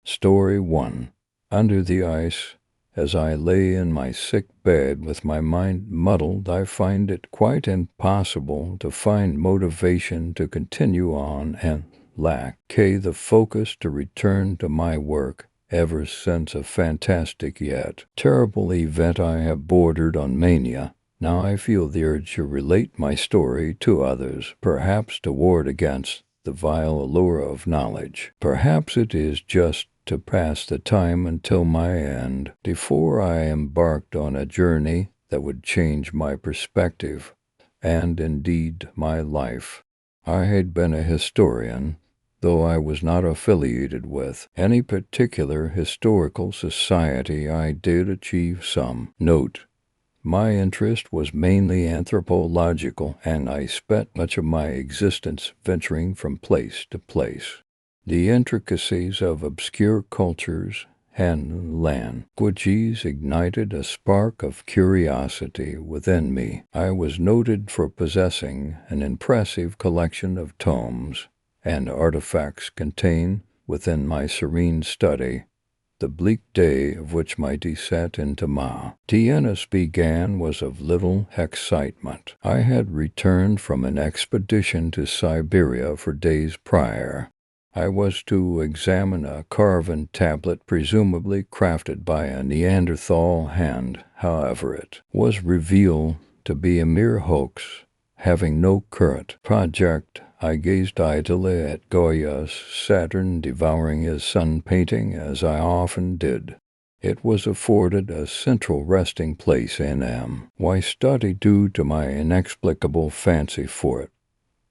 Story 1. Under the ice. As I lay in my sick bed with my mind muddled, I find it quite impossible to find motivation to continue on and lack the focus to return to my work. Ever since a fantastic yet terrible event I have bordered on mania, now I feel the urge to relate my story to others, perhaps to ward against the vile allure of knowledge. Perhaps it is just to pass the time until my end, before I embarked on a journey that would change my perspective, and indeed my life. I had been a historian, though I was not affiliated with any particular historical society. I did achieve some note. My interest was mainly anthropological, and I spent much of my existence venturing from place to place. The intricacies of obscure cultures and languages ignited a spark of curiosity within me. I was noted for possessing an impressive collection of tomes and artifacts contained within my serene study. The bleak day of which my descent into Tienus began was of little excitement. I had returned from an expedition to Siberia for days prior. I was to examine a carven tablet presumably crafted by a Neanderthal hand. However, it was revealed to be a mere hoax, having no current project. I gazed idly at Goya's Saturn devouring his sun painting, as I often did. It was afforded a central resting place in my study due to my inexplicable fancy for it.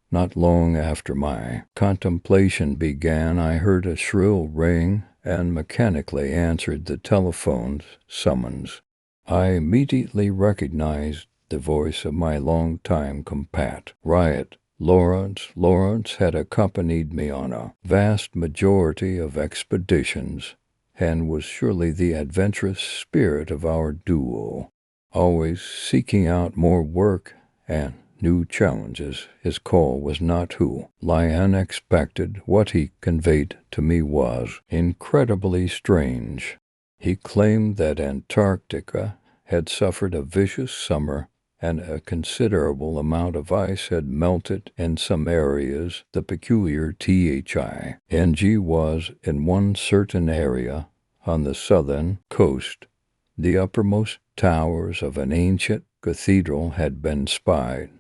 Not long after my contemplation began, I heard a shrill ring and mechanically answered the telephone's summons. I immediately recognized the voice of my long-time compat, Riot. Lawrence had accompanied me on a vast majority of expeditions, and was surely the adventurous spirit of our duo, always seeking out more work and new challenges. His call was not wholly unexpected. What he conveyed to me was incredibly strange. He claimed that Antarctica had suffered a vicious summer, and a considerable amount of ice had melted in some areas. The peculiar THING was in one certain area on the southern coast. The uppermost towers of an ancient cathedral had been spied.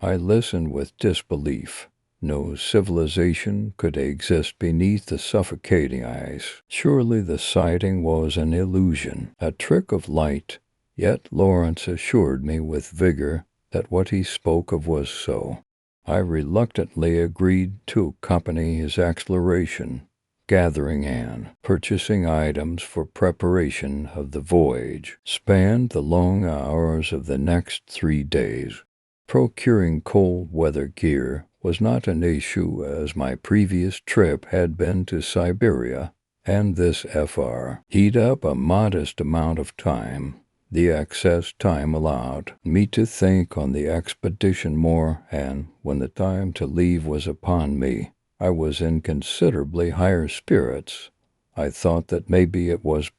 I listened with disbelief. No civilization could exist beneath the suffocating ice. Surely the sighting was an illusion, a trick of light. Yet Lawrence assured me with vigor that what he spoke of was so. I reluctantly agreed to accompany his exploration, gathering and purchasing items for preparation of the voyage. Spanned the long hours of the next 3 days. Procuring cold weather gear was not an issue, as my previous trip had been to Siberia, and this freed up a modest amount of time. The excess time allowed me to think on the expedition more, and when the time to leave was upon me, I was in considerably higher spirits. I thought that maybe it was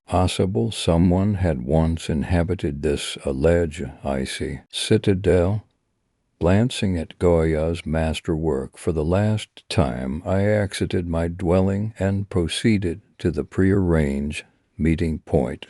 possible someone had once inhabited this alleged icy citadel. Glancing at Goya's masterwork for the last time, I exited my dwelling and proceeded to the prearranged meeting point.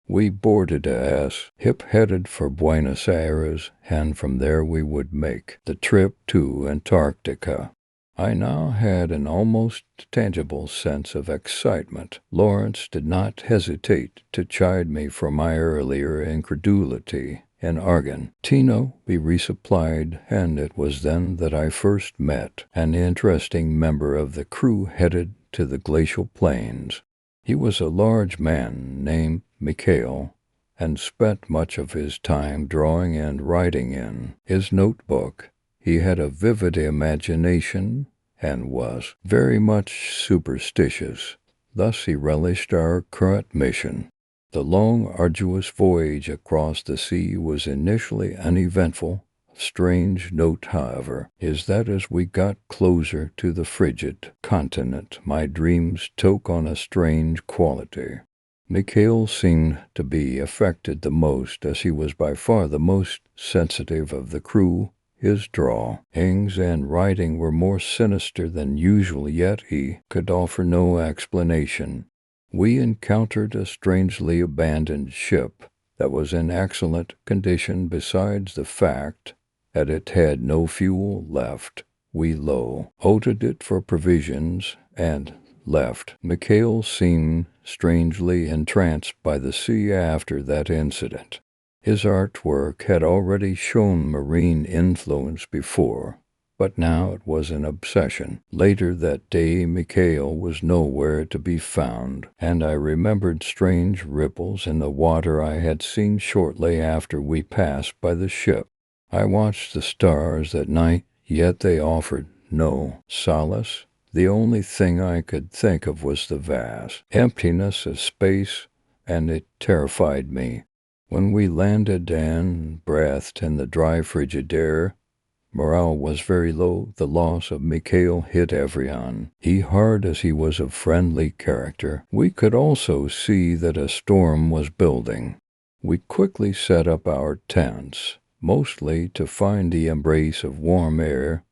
We boarded a ship headed for Buenos Aires, and from there we would make the trip to Antarctica. I now had an almost tangible sense of excitement. Lawrence did not hesitate to chide me for my earlier incredulity. In Argentino we resupplied, and it was then that I first met an interesting member of the crew headed to the glacial plains. He was a large man named Mikhail, and spent much of his time drawing and writing in his notebook. He had a vivid imagination and was very much superstitious. Thus he relished our current mission. The long, arduous voyage across the sea was initially uneventful Strange note, however, is that as we got closer to the frigid continent, my dreams took on a strange quality. Mikhail seemed to be affected the most, as he was by far the most sensitive of the crew. His drawings and writing were more sinister than usual, yet he could offer no explanation. We encountered a strangely abandoned ship that was in excellent condition besides the fact that it had no fuel left. We loaded it for provisions and left. Mikhail seemed strangely entranced by the sea after that incident. His artwork had already shown marine influence before, but now it was an obsession. Later that day, Mikhail was nowhere to be found, and I remembered strange ripples in the water I had seen shortly after we passed by the ship. I watched the stars that night, yet they offered no solace. The only thing I could think of was the vast emptiness of space, and it terrified me. When we landed and breathed in the dry, frigid air, morale was very low. The loss of Mikhail hit everyone. He, hard as he was of friendly character, we could also see that a storm was building. We quickly set up our tents, mostly to find the embrace of warm air.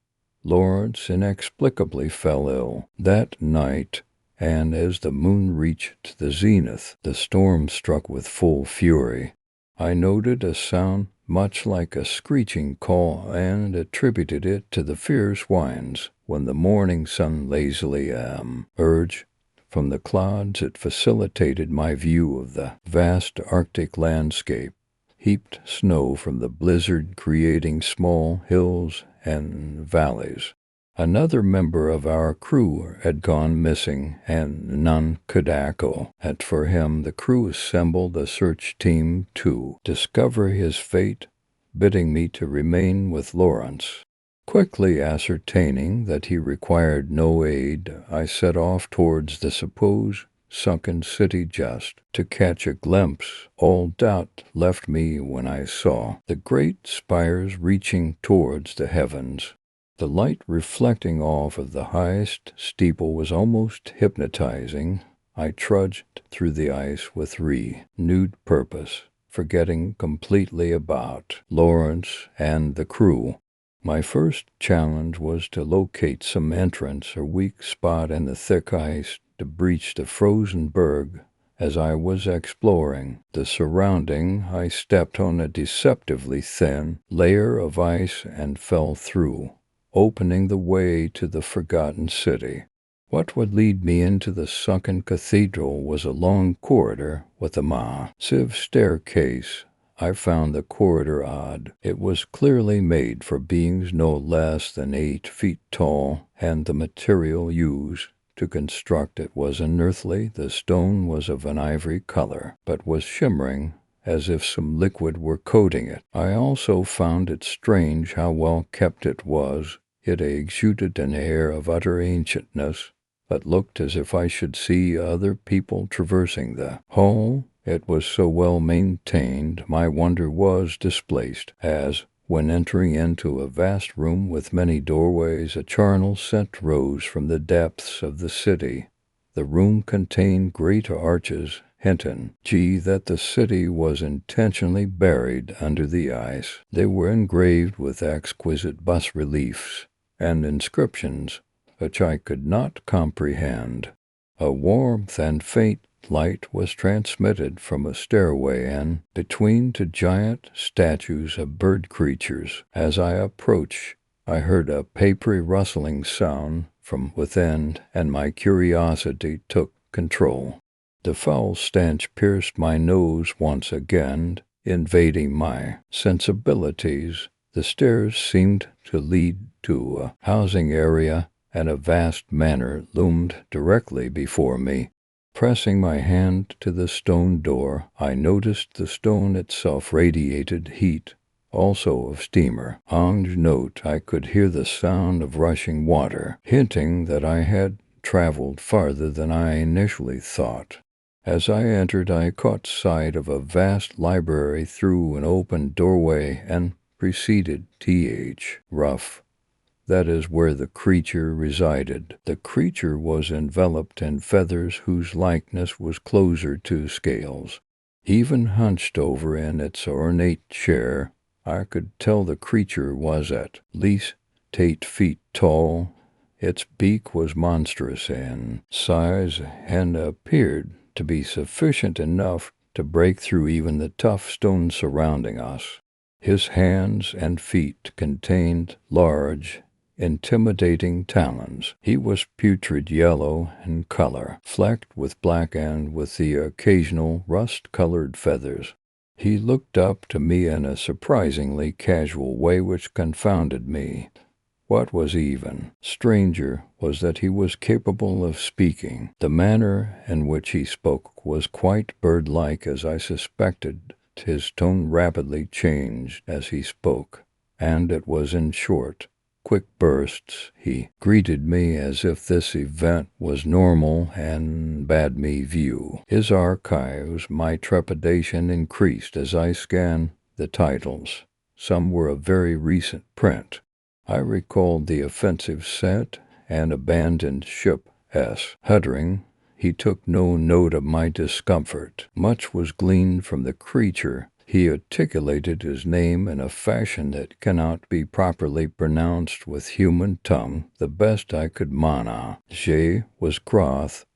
Lawrence inexplicably fell ill that night, and as the moon reached the zenith, the storm struck with full fury. I noted a sound much like a screeching call and attributed it to the fierce winds. When the morning sun lazily emerged from the clouds, it facilitated my view of the vast Arctic landscape, heaped snow from the blizzard creating small hills and valleys. Another member of our crew had gone missing, and none could echo. And for him, the crew assembled a search team to discover his fate, bidding me to remain with Lawrence. Quickly ascertaining that he required no aid, I set off towards the supposed sunken city just to catch a glimpse. All doubt left me when I saw the great spires reaching towards the heavens. The light reflecting off of the highest steeple was almost hypnotizing. I trudged through the ice with renewed purpose, forgetting completely about Lawrence and the crew. My first challenge was to locate some entrance or weak spot in the thick ice to breach the frozen berg. As I was exploring the surrounding, I stepped on a deceptively thin layer of ice and fell through, opening the way to the forgotten city. What would lead me into the sunken cathedral was a long corridor with a massive staircase. I found the corridor odd. It was clearly made for beings no less than 8 feet tall, and the material used to construct it was unearthly. The stone was of an ivory color, but was shimmering as if some liquid were coating it. I also found it strange how well kept it was. It exuded an air of utter ancientness, but looked as if I should see other people traversing the hall. It was so well maintained, my wonder was displaced, as, when entering into a vast room with many doorways, a charnel scent rose from the depths of the city. The room contained great arches, hinting that the city was intentionally buried under the ice. They were engraved with exquisite bas-reliefs and inscriptions which I could not comprehend. A warmth and faint light was transmitted from a stairway and between two giant statues of bird creatures. As I approached, I heard a papery rustling sound from within, and my curiosity took control. The foul stench pierced my nose once again, invading my sensibilities. The stairs seemed to lead to a housing area, and a vast manor loomed directly before me. Pressing my hand to the stone door, I noticed the stone itself radiated heat, also of steamer. On note, I could hear the sound of rushing water, hinting that I had traveled farther than I initially thought. As I entered, I caught sight of a vast library through an open doorway, and preceded th. Rough. That is where the creature resided. The creature was enveloped in feathers whose likeness was closer to scales. Even hunched over in its ornate chair, I could tell the creature was at least 8 feet tall. Its beak was monstrous in size and appeared to be sufficient enough to break through even the tough stones surrounding us. His hands and feet contained large, intimidating talons. He was putrid yellow in color, flecked with black and with the occasional rust-colored feathers. He looked up to me in a surprisingly casual way which confounded me. What was even stranger was that he was capable of speaking. The manner in which he spoke was quite bird-like, as I suspected. His tone rapidly changed as he spoke, and it was in short, quick bursts. He greeted me as if this event was normal and bade me view his archives. My trepidation increased as I scanned the titles. Some were of very recent print. I recalled The Offensive Set and Abandoned Ship. Huttering, he took no note of my discomfort. Much was gleaned from the creature. He articulated his name in a fashion that cannot be properly pronounced with human tongue. The best I could mana. J was Groth.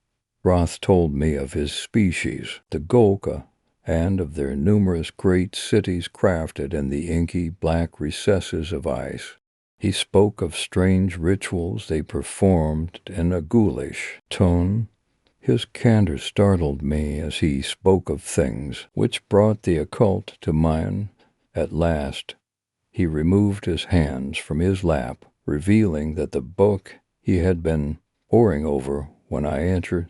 Groth told me of his species, the Golka, and of their numerous great cities crafted in the inky black recesses of ice. He spoke of strange rituals they performed in a ghoulish tone. His candor startled me as he spoke of things which brought the occult to mind. At last, he removed his hands from his lap, revealing that the book he had been poring over when I entered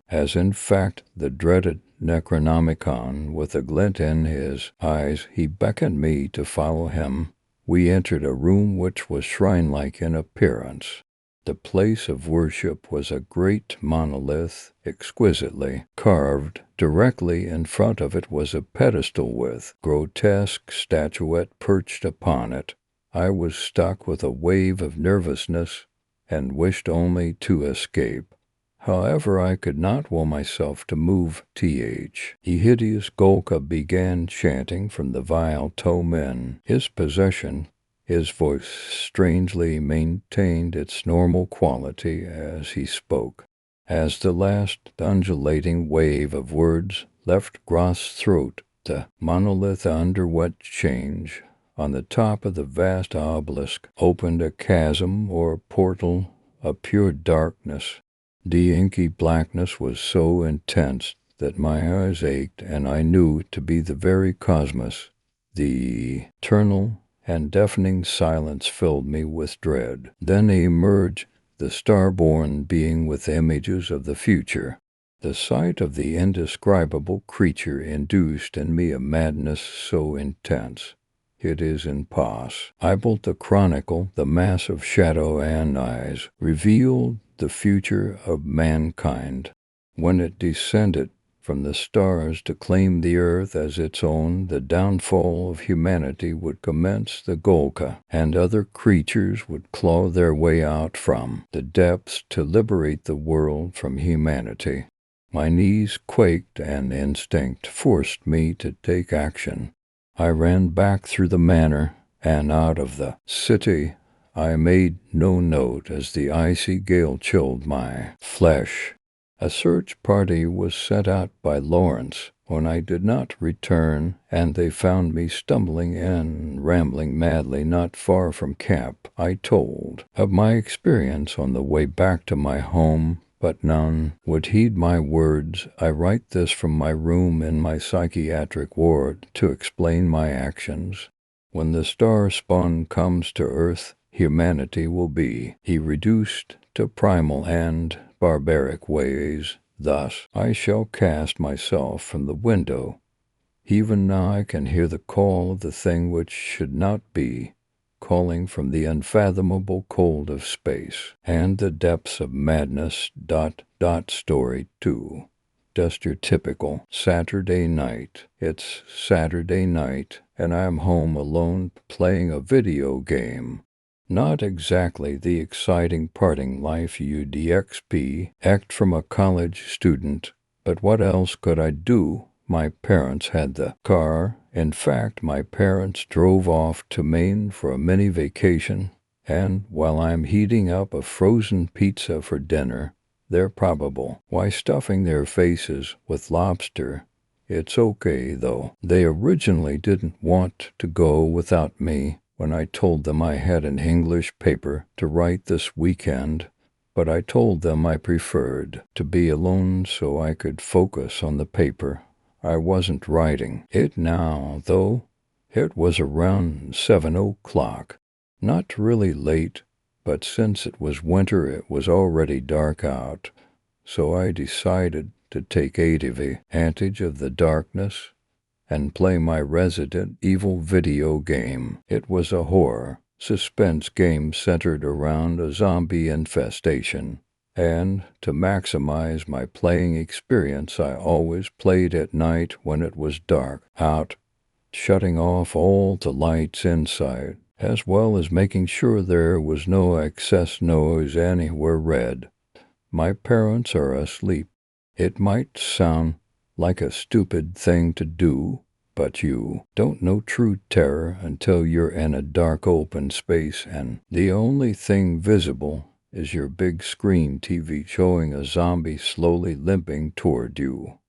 as in fact the dreaded Necronomicon. With a glint in his eyes, he beckoned me to follow him. We entered a room which was shrine-like in appearance. The place of worship was a great monolith, exquisitely carved. Directly in front of it was a pedestal with grotesque statuette perched upon it. I was struck with a wave of nervousness and wished only to escape. However, I could not will myself to move. The hideous Golka began chanting from the vile tome in his possession. His voice strangely maintained its normal quality as he spoke. As the last undulating wave of words left Groth's throat, the monolith underwent change. On the top of the vast obelisk opened a chasm or portal of pure darkness. The inky blackness was so intense that my eyes ached, and I knew it to be the very cosmos. The eternal and deafening silence filled me with dread. Then emerged the star-born being with images of the future. The sight of the indescribable creature induced in me a madness so intense. It is impossible to chronicle. The mass of shadow and eyes revealed the future of mankind. When it descended from the stars to claim the earth as its own, the downfall of humanity would commence. The Golka and other creatures would claw their way out from the depths to liberate the world from humanity. My knees quaked and instinct forced me to take action. I ran back through the manor and out of the city. I made no note as the icy gale chilled my flesh. A search party was sent out by Lawrence when I did not return, and they found me stumbling and rambling madly not far from camp. I told of my experience on the way back to my home, but none would heed my words. I write this from my room in my psychiatric ward to explain my actions. When the star-spawn comes to Earth, humanity will be reduced to primal and barbaric ways. Thus, I shall cast myself from the window. Even now I can hear the call of the thing which should not be, calling from the unfathomable cold of space and the depths of madness. Story 2. Just your typical Saturday night. It's Saturday night, and I'm home alone playing a video game. Not exactly the exciting parting life you'd expect from a college student, but what else could I do? My parents had the car. In fact, my parents drove off to Maine for a mini vacation, and while I'm heating up a frozen pizza for dinner, they're probably stuffing their faces with lobster. It's okay, though. They originally didn't want to go without me when I told them I had an English paper to write this weekend, but I told them I preferred to be alone so I could focus on the paper. I wasn't writing it now, though. It was around 7 o'clock. Not really late, but since it was winter it was already dark out, so I decided to take advantage of the darkness and play my Resident Evil video game. It was a horror suspense game centered around a zombie infestation, and to maximize my playing experience I always played at night when it was dark out, shutting off all the lights inside, as well as making sure there was no excess noise anywhere. My parents are asleep. It might sound like a stupid thing to do, but you don't know true terror until you're in a dark open space and the only thing visible is your big screen TV showing a zombie slowly limping toward you.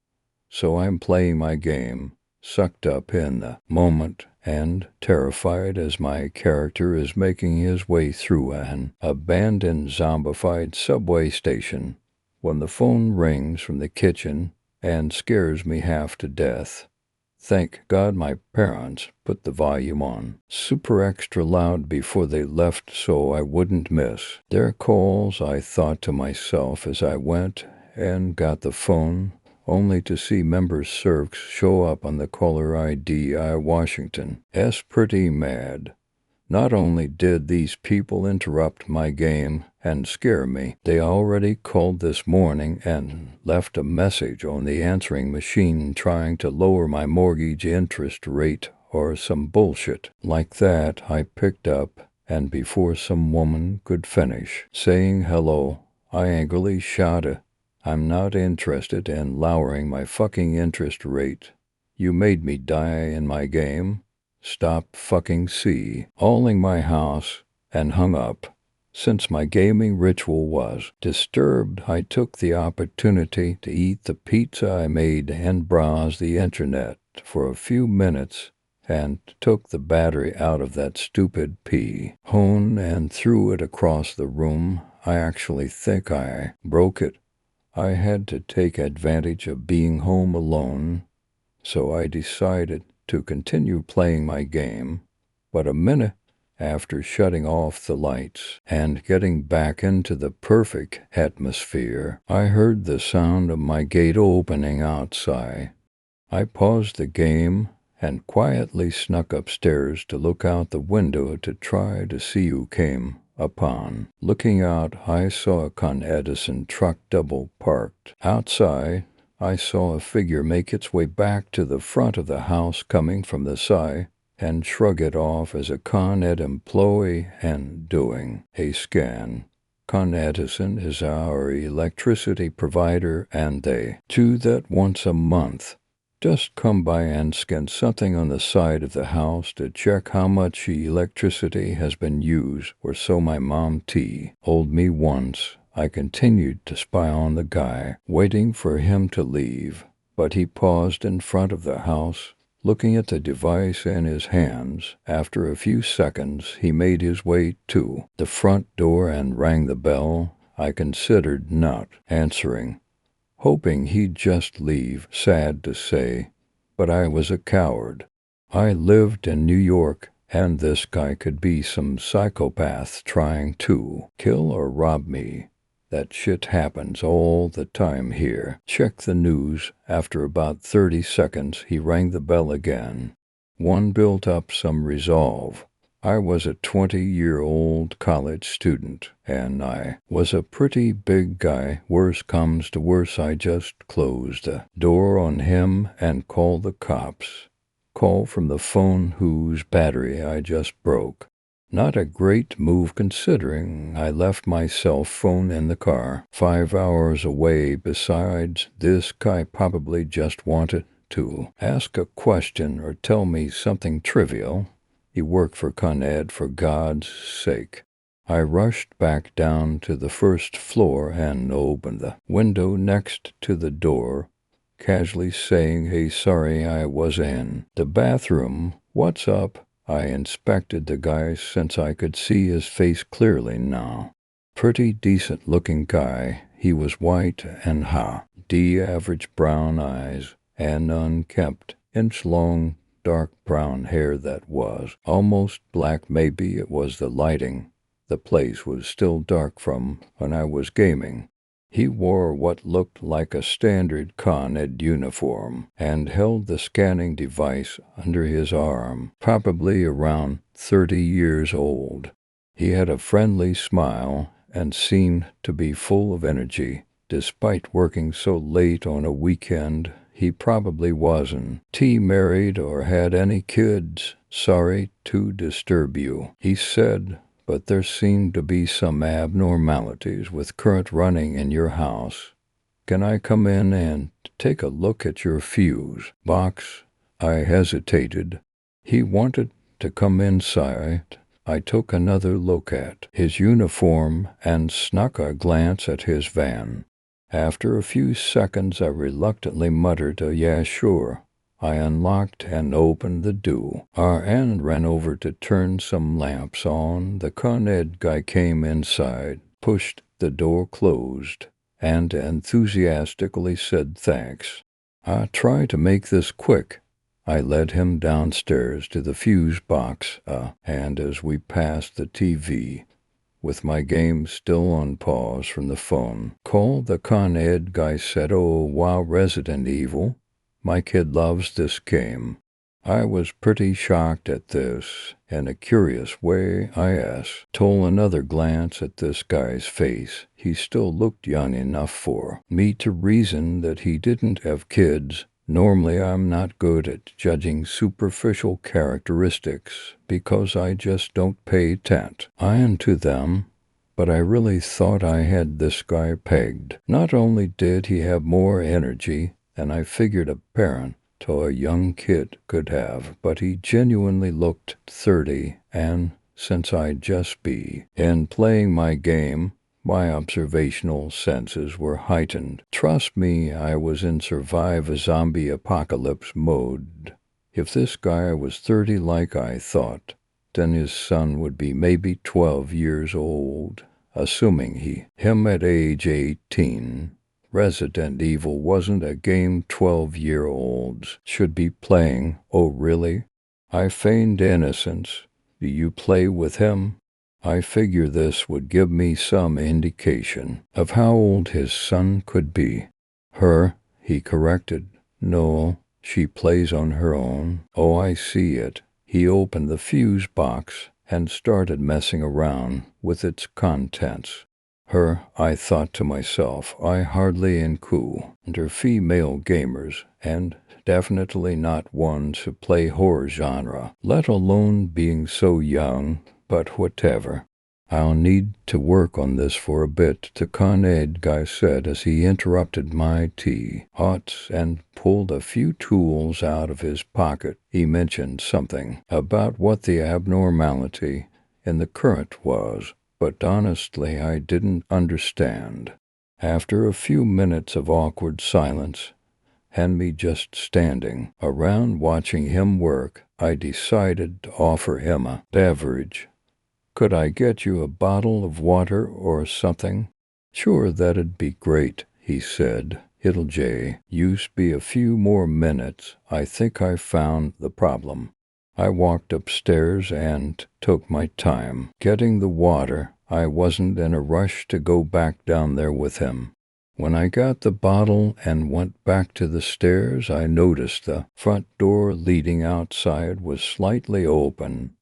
So I'm playing my game, sucked up in the moment and terrified as my character is making his way through an abandoned zombified subway station when the phone rings from the kitchen and scares me half to death. Thank God my parents put the volume on super extra loud before they left so I wouldn't miss their calls, I thought to myself as I went and got the phone, only to see member Cirques show up on the caller ID. Washington S. Pretty mad. Not only did these people interrupt my game and scare me, they already called this morning and left a message on the answering machine trying to lower my mortgage interest rate or some bullshit like that. I picked up, and before some woman could finish saying hello, I angrily shouted, "I'm not interested in lowering my fucking interest rate. You made me die in my game. Stop fucking calling my house," and hung up. Since my gaming ritual was disturbed, I took the opportunity to eat the pizza I made and browse the internet for a few minutes and took the battery out of that stupid phone and threw it across the room. I actually think I broke it. I had to take advantage of being home alone, so I decided to continue playing my game, but a minute after shutting off the lights and getting back into the perfect atmosphere, I heard the sound of my gate opening outside. I paused the game and quietly snuck upstairs to look out the window to try to see who came. Upon looking out, I saw a Con Edison truck double parked outside. I saw a figure make its way back to the front of the house coming from the side and shrug it off as a Con Ed employee and doing a scan. Con Edison is our electricity provider and they do that once a month. Just come by and scan something on the side of the house to check how much electricity has been used, or so my mom told me once. I continued to spy on the guy, waiting for him to leave, but he paused in front of the house, looking at the device in his hands. After a few seconds, he made his way to the front door and rang the bell. I considered not answering, hoping he'd just leave, sad to say, but I was a coward. I lived in New York, and this guy could be some psychopath trying to kill or rob me. That shit happens all the time here. Check the news. After about 30 seconds, he rang the bell again. One built up some resolve. I was a 20-year-old college student, and I was a pretty big guy. Worse comes to worse, I just closed the door on him and called the cops. call from the phone whose battery I just broke. Not a great move considering I left my cell phone in the car 5 hours away. Besides, this guy probably just wanted to ask a question or tell me something trivial. He worked for Con Ed, for God's sake. I rushed back down to the first floor and opened the window next to the door, casually saying, "Hey, sorry, I was in the bathroom. What's up?" I inspected the guy since I could see his face clearly now. Pretty decent-looking guy. He was white and average brown eyes and unkempt, inch-long, dark brown hair that was almost black. Maybe it was the lighting. The place was still dark from when I was gaming. He wore what looked like a standard Con Ed uniform and held the scanning device under his arm, probably around 30 years old. He had a friendly smile and seemed to be full of energy. Despite working so late on a weekend, he probably wasn't married or had any kids. "Sorry to disturb you," he said, "but there seem to be some abnormalities with current running in your house. Can I come in and take a look at your fuse box?" I hesitated. He wanted to come inside. I took another look at his uniform and snuck a glance at his van. After a few seconds, I reluctantly muttered, "Yeah, sure." I unlocked and opened the door and ran over to turn some lamps on. The Con Ed guy came inside, pushed the door closed, and enthusiastically said thanks. "I try to make this quick." I led him downstairs to the fuse box, and as we passed the TV, with my game still on pause from the phone call, the Con Ed guy said, "Oh, wow, Resident Evil. My kid loves this game." I was pretty shocked at this. In a curious way, I stole another glance at this guy's face. He still looked young enough for me to reason that he didn't have kids. Normally, I'm not good at judging superficial characteristics because I just don't pay attention to them. But I really thought I had this guy pegged. Not only did he have more energy than I figured a parent to a young kid could have, but he genuinely looked 30, and since I'd just been playing my game, my observational senses were heightened. Trust me, I was in survive a zombie apocalypse mode. If this guy was 30 like I thought, then his son would be maybe 12 years old, assuming him at age 18. Resident Evil wasn't a game 12-year-olds should be playing. "Oh, really?" I feigned innocence. "Do you play with him?" I figure this would give me some indication of how old his son could be. "Her," he corrected. "No, she plays on her own." "Oh, I see it." He opened the fuse box and started messing around with its contents. "Her," I thought to myself, "I hardly encounter female gamers, and definitely not ones who play horror genre, let alone being so young, but whatever. I'll need to work on this for a bit," the Con Ed guy said as he interrupted my thoughts and pulled a few tools out of his pocket. He mentioned something about what the abnormality in the current was, but honestly I didn't understand. After a few minutes of awkward silence, and me just standing around watching him work, I decided to offer him a beverage. "Could I get you a bottle of water or something?" "Sure, that'd be great," he said. "It'll just be a few more minutes. I think I found the problem." I walked upstairs and took my time getting the water. I wasn't in a rush to go back down there with him. When I got the bottle and went back to the stairs, I noticed the front door leading outside was slightly open.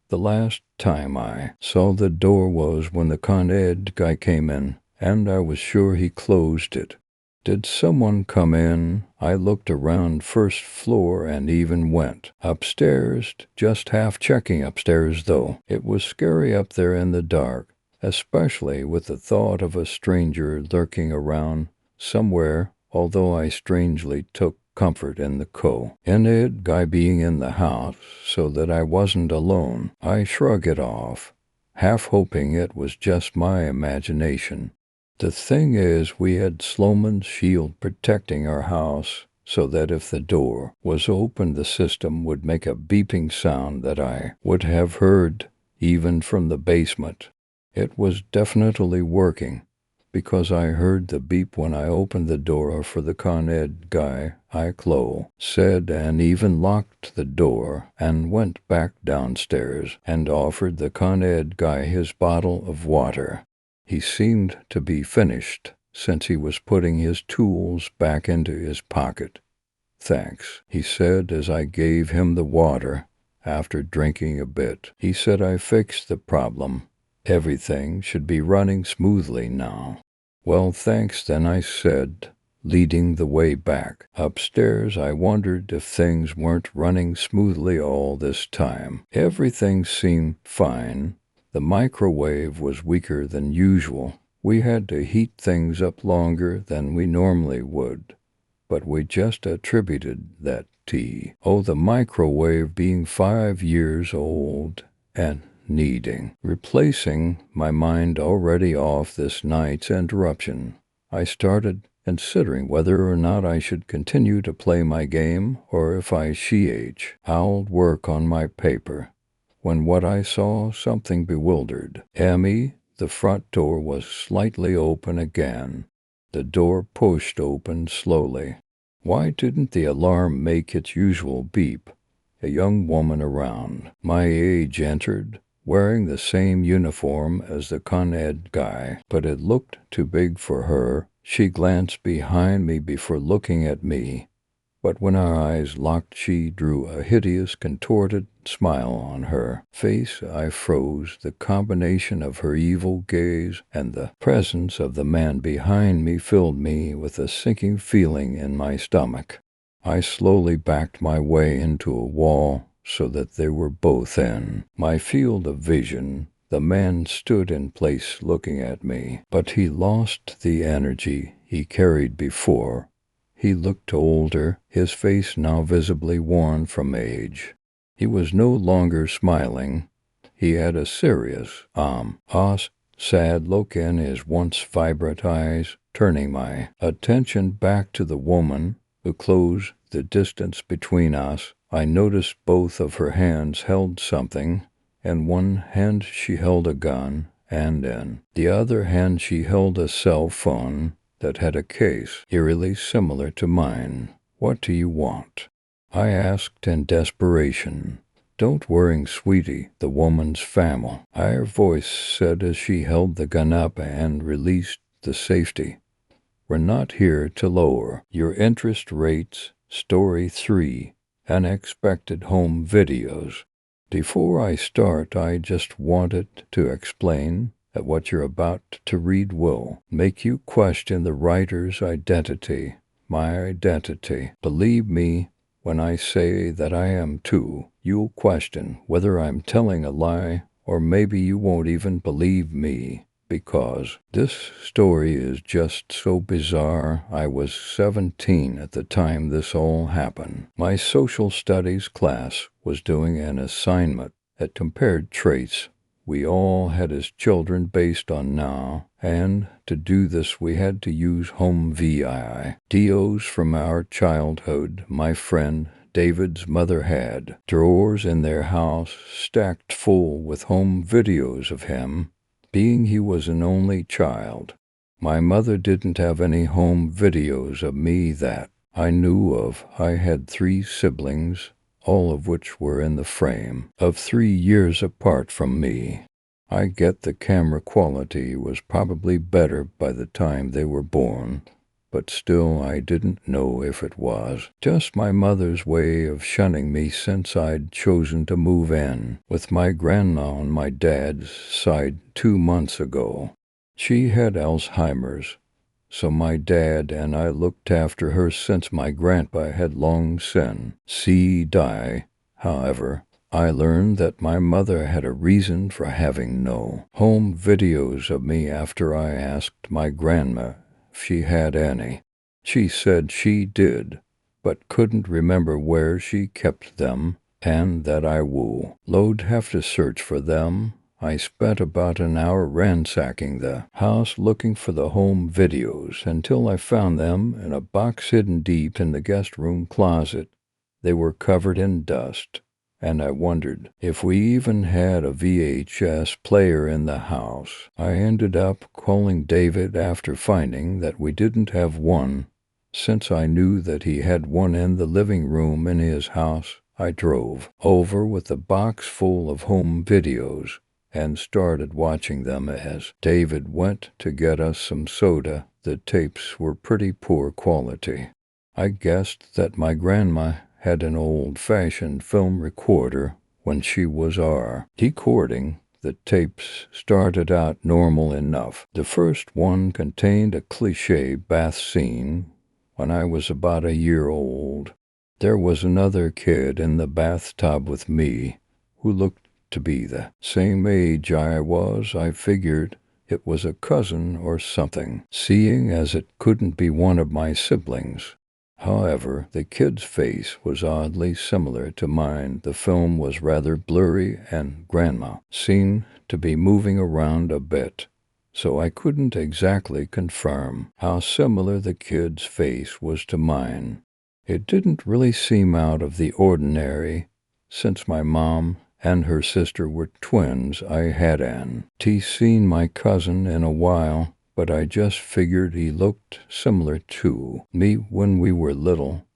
The last time I saw the door was when the Con Ed guy came in, and I was sure he closed it. Did someone come in? I looked around first floor and even went upstairs, just half checking upstairs though. It was scary up there in the dark, especially with the thought of a stranger lurking around somewhere, although I strangely took comfort in the co-ed guy being in the house so that I wasn't alone. I shrugged it off, half hoping it was just my imagination. The thing is, we had Sloman's shield protecting our house so that if the door was open, the system would make a beeping sound that I would have heard even from the basement. It was definitely working, because I heard the beep when I opened the door for the con-ed guy, I said, and even locked the door and went back downstairs and offered the con-ed guy his bottle of water. He seemed to be finished, since he was putting his tools back into his pocket. "Thanks," he said as I gave him the water. After drinking a bit, he said, "I fixed the problem. Everything should be running smoothly now." "Well, thanks then," I said, leading the way back. Upstairs, I wondered if things weren't running smoothly all this time. Everything seemed fine. The microwave was weaker than usual. We had to heat things up longer than we normally would, but we just attributed that to the microwave being 5 years old and needing replacing. My mind already off this night's interruption, I started considering whether or not I should continue to play my game or if I'll work on my paper. When what I saw something bewildered Emmy, the front door was slightly open again. The door pushed open slowly. Why didn't the alarm make its usual beep? A young woman around my age entered, wearing the same uniform as the con-ed guy, but it looked too big for her. She glanced behind me before looking at me, but when our eyes locked, she drew a hideous, contorted smile on her face. I froze. The combination of her evil gaze and the presence of the man behind me filled me with a sinking feeling in my stomach. I slowly backed my way into a wall so that they were both in my field of vision. The man stood in place looking at me, but he lost the energy he carried before. He looked older, his face now visibly worn from age. He was no longer smiling. He had a serious, sad look in his once vibrant eyes. Turning my attention back to the woman who closed the distance between us, I noticed both of her hands held something. In one hand she held a gun, and in the other hand she held a cell phone that had a case eerily similar to mine. "What do you want?" I asked in desperation. "Don't worry, sweetie," the woman's familiar voice said as she held the gun up and released the safety. "We're not here to lower your interest rates." Story 3. Unexpected Home Videos. Before I start, I just wanted to explain that what you're about to read will make you question the writer's identity, my identity. Believe me when I say that I am too. You'll question whether I'm telling a lie, or maybe you won't even believe me, because this story is just so bizarre. I was 17 at the time this all happened. My social studies class was doing an assignment that compared traits we all had as children based on now, and to do this we had to use home videos from our childhood. My friend David's mother had drawers in their house stacked full with home videos of him, being he was an only child. My mother didn't have any home videos of me that I knew of. I had 3 siblings, all of which were in the frame of 3 years apart from me. I get the camera quality was probably better by the time they were born, but still I didn't know if it was just my mother's way of shunning me since I'd chosen to move in with my grandma on my dad's side 2 months ago. She had Alzheimer's, so my dad and I looked after her since my grandpa had long since died. However, I learned that my mother had a reason for having no home videos of me after I asked my grandma if she had any. She said she did, but couldn't remember where she kept them, and that I would have to search for them. I spent about an hour ransacking the house looking for the home videos until I found them in a box hidden deep in the guest room closet. They were covered in dust, and I wondered if we even had a VHS player in the house. I ended up calling David after finding that we didn't have one. Since I knew that he had one in the living room in his house, I drove over with a box full of home videos and started watching them as David went to get us some soda. The tapes were pretty poor quality. I guessed that my grandma had an old-fashioned film recorder when she was recording. The tapes started out normal enough. The first one contained a cliché bath scene when I was about a year old. There was another kid in the bathtub with me who looked to be the same age I was. I figured it was a cousin or something, seeing as it couldn't be one of my siblings. However, the kid's face was oddly similar to mine. The film was rather blurry, and Grandma seemed to be moving around a bit, so I couldn't exactly confirm how similar the kid's face was to mine. It didn't really seem out of the ordinary, since my mom and her sister were twins. I hadn't seen my cousin in a while, but I just figured he looked similar to me when we were little.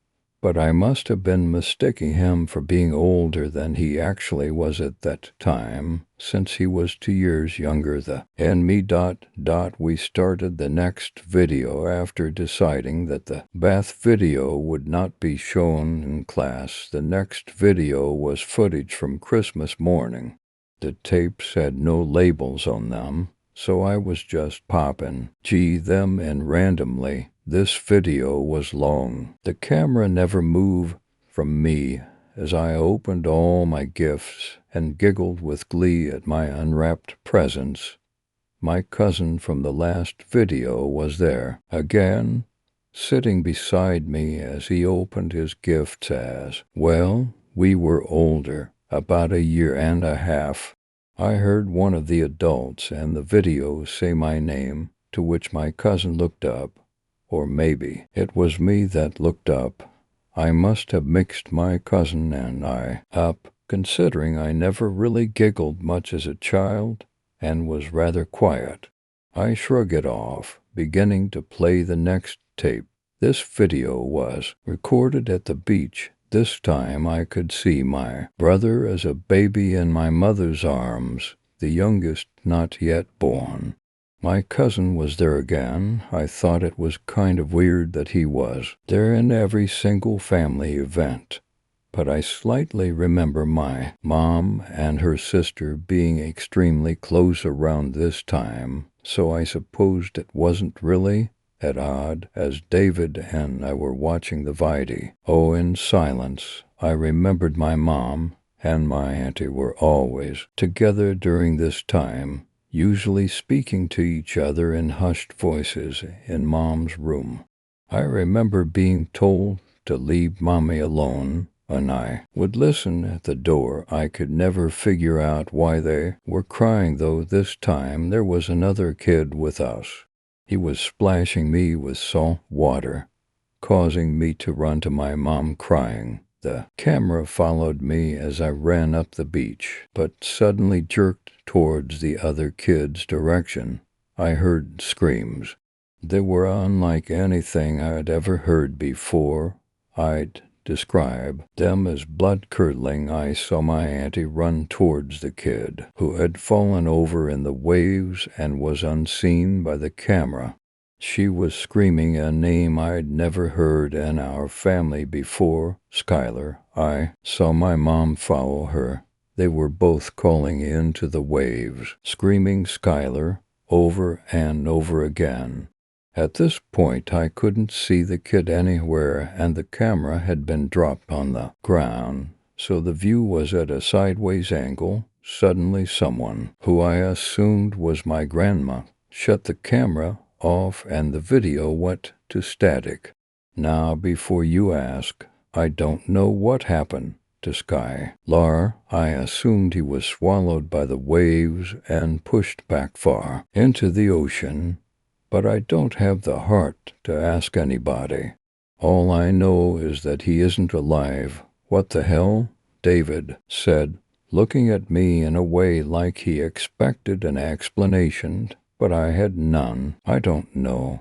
But I must have been mistaking him for being older than he actually was at that time, since he was 2 years younger than me. We started the next video after deciding that the bath video would not be shown in class. The next video was footage from Christmas morning. The tapes had no labels on them, so I was just popping them in randomly. This video was long. The camera never moved from me as I opened all my gifts and giggled with glee at my unwrapped presents. My cousin from the last video was there again, sitting beside me as he opened his gifts. As well, we were older, about a year and a half. I heard one of the adults in the video say my name, to which my cousin looked up. Or maybe it was me that looked up. I must have mixed my cousin and I up, considering I never really giggled much as a child and was rather quiet. I shrugged it off, beginning to play the next tape. This video was recorded at the beach. This time I could see my brother as a baby in my mother's arms, the youngest not yet born. My cousin was there again. I thought it was kind of weird that he was there in every single family event, but I slightly remember my mom and her sister being extremely close around this time, so I supposed it wasn't really at odd as David and I were watching the video in silence. I remembered my mom and my auntie were always together during this time, usually speaking to each other in hushed voices in Mom's room. I remember being told to leave Mommy alone, and I would listen at the door. I could never figure out why they were crying, though this time there was another kid with us. He was splashing me with salt water, causing me to run to my mom crying. The camera followed me as I ran up the beach, but suddenly jerked towards the other kid's direction. I heard screams. They were unlike anything I'd ever heard before. I'd describe them as blood-curdling. I saw my auntie run towards the kid, who had fallen over in the waves and was unseen by the camera. She was screaming a name I'd never heard in our family before, Skylar. I saw my mom follow her. They were both calling into the waves, screaming Skylar over and over again. At this point, I couldn't see the kid anywhere, and the camera had been dropped on the ground, so the view was at a sideways angle. Suddenly, someone, who I assumed was my grandma, shut the camera off and the video went to static. Now, before you ask, I don't know what happened to Sky. Lar, I assumed he was swallowed by the waves and pushed back far into the ocean, but I don't have the heart to ask anybody. All I know is that he isn't alive. What the hell? David said, looking at me in a way like he expected an explanation, but I had none. I don't know,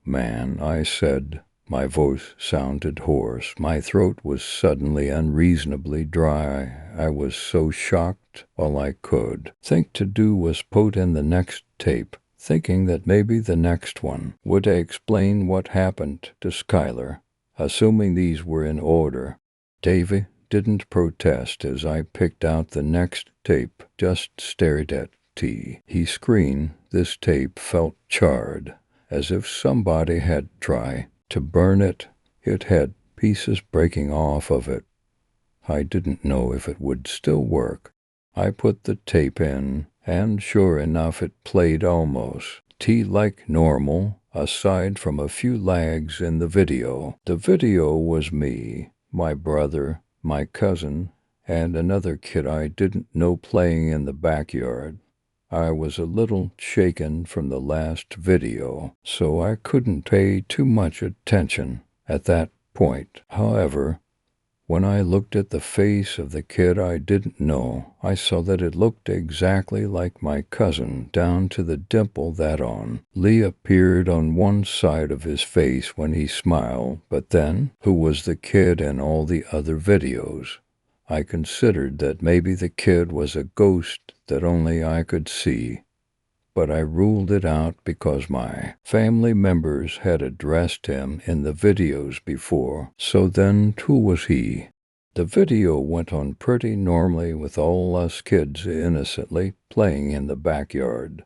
man, I said. My voice sounded hoarse. My throat was suddenly unreasonably dry. I was so shocked, all I could think to do was put in the next tape, thinking that maybe the next one would explain what happened to Skylar. Assuming these were in order, Davy didn't protest as I picked out the next tape, just stared at T. He screamed. This tape felt charred, as if somebody had tried to burn it. It had pieces breaking off of it. I didn't know if it would still work. I put the tape in, and sure enough it played almost like normal, aside from a few lags in the video. The video was me, my brother, my cousin, and another kid I didn't know playing in the backyard. I was a little shaken from the last video, so I couldn't pay too much attention at that point. However, when I looked at the face of the kid I didn't know, I saw that it looked exactly like my cousin, down to the dimple that on Lee appeared on one side of his face when he smiled. But then, who was the kid in all the other videos? I considered that maybe the kid was a ghost that only I could see, but I ruled it out because my family members had addressed him in the videos before. So then, who was he? The video went on pretty normally with all us kids innocently playing in the backyard,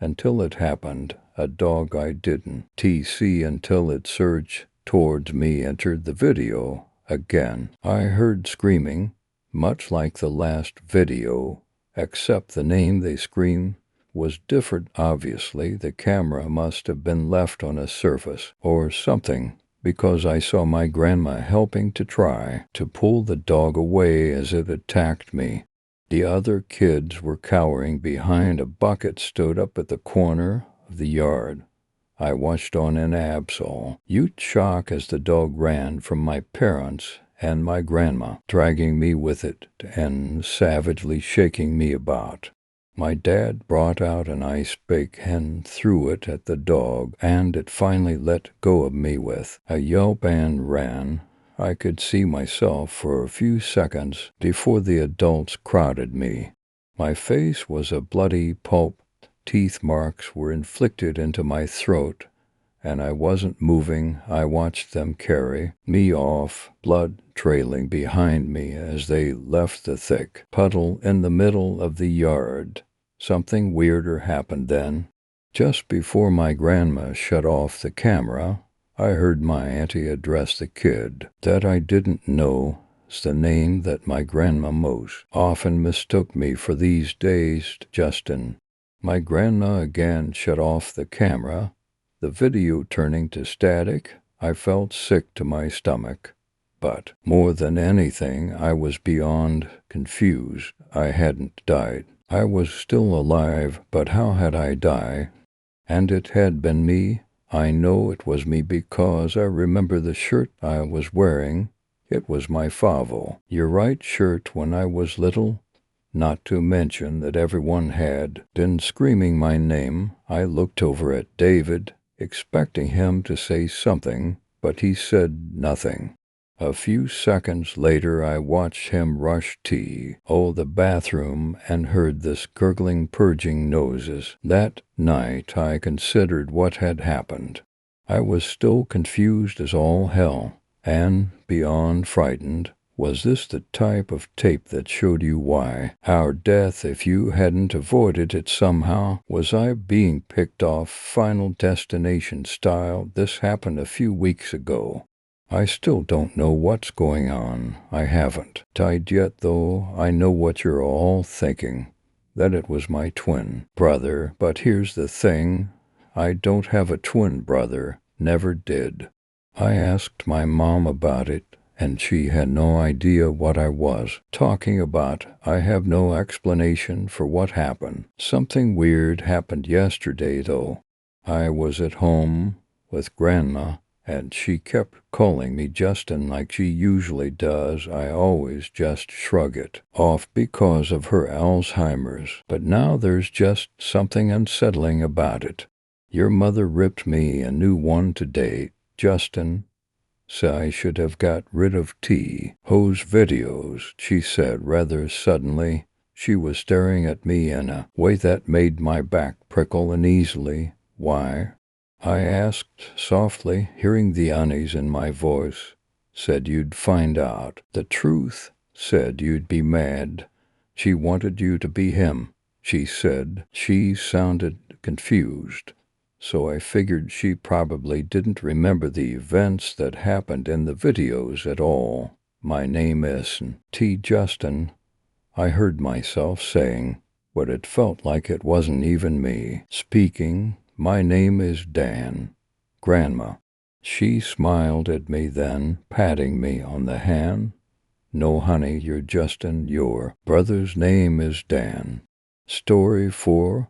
until it happened. A dog I didn't see until it surged towards me entered the video. Again, I heard screaming, much like the last video, except the name they screamed was different. Obviously, the camera must have been left on a surface or something, because I saw my grandma helping to try to pull the dog away as it attacked me. The other kids were cowering behind a bucket stood up at the corner of the yard. I watched on in absolute shock as the dog ran from my parents and my grandma, dragging me with it and savagely shaking me about. My dad brought out an ice pick and threw it at the dog, and it finally let go of me with a yelp and ran. I could see myself for a few seconds before the adults crowded me. My face was a bloody pulp. Teeth marks were inflicted into my throat, and I wasn't moving. I watched them carry me off, blood trailing behind me as they left the thick puddle in the middle of the yard. Something weirder happened then. Just before my grandma shut off the camera, I heard my auntie address the kid that I didn't know. It's the name that my grandma most often mistook me for these days, Justin. My grandma again shut off the camera, the video turning to static. I felt sick to my stomach. But more than anything, I was beyond confused. I hadn't died. I was still alive, but how had I died? And it had been me. I know it was me because I remember the shirt I was wearing. It was my Favo, your right shirt when I was little. Not to mention that everyone had been screaming my name. I looked over at David, expecting him to say something, but he said nothing. A few seconds later, I watched him rush to the bathroom and heard this gurgling, purging noises. That night, I considered what had happened. I was still confused as all hell, and beyond frightened. Was this the type of tape that showed you why? Our death, if you hadn't avoided it somehow? Was I being picked off Final Destination style? This happened a few weeks ago. I still don't know what's going on. I haven't died yet, though. I know what you're all thinking. That it was my twin brother. But here's the thing. I don't have a twin brother. Never did. I asked my mom about it, and she had no idea what I was talking about. I have no explanation for what happened. Something weird happened yesterday, though. I was at home with Grandma, and she kept calling me Justin like she usually does. I always just shrug it off because of her Alzheimer's. But now there's just something unsettling about it. Your mother ripped me a new one today, Justin. So I should have got rid of T.O.'s videos, she said rather suddenly. She was staring at me in a way that made my back prickle uneasily. Why? I asked softly, hearing the unease in my voice. Said you'd find out the truth. Said you'd be mad. She wanted you to be him, she said. She sounded confused. So I figured she probably didn't remember the events that happened in the videos at all. My name isn't T. Justin, I heard myself saying, but it felt like it wasn't even me speaking. My name is Dan. Grandma. She smiled at me then, patting me on the hand. No, honey, you're Justin. Your brother's name is Dan. Story 4.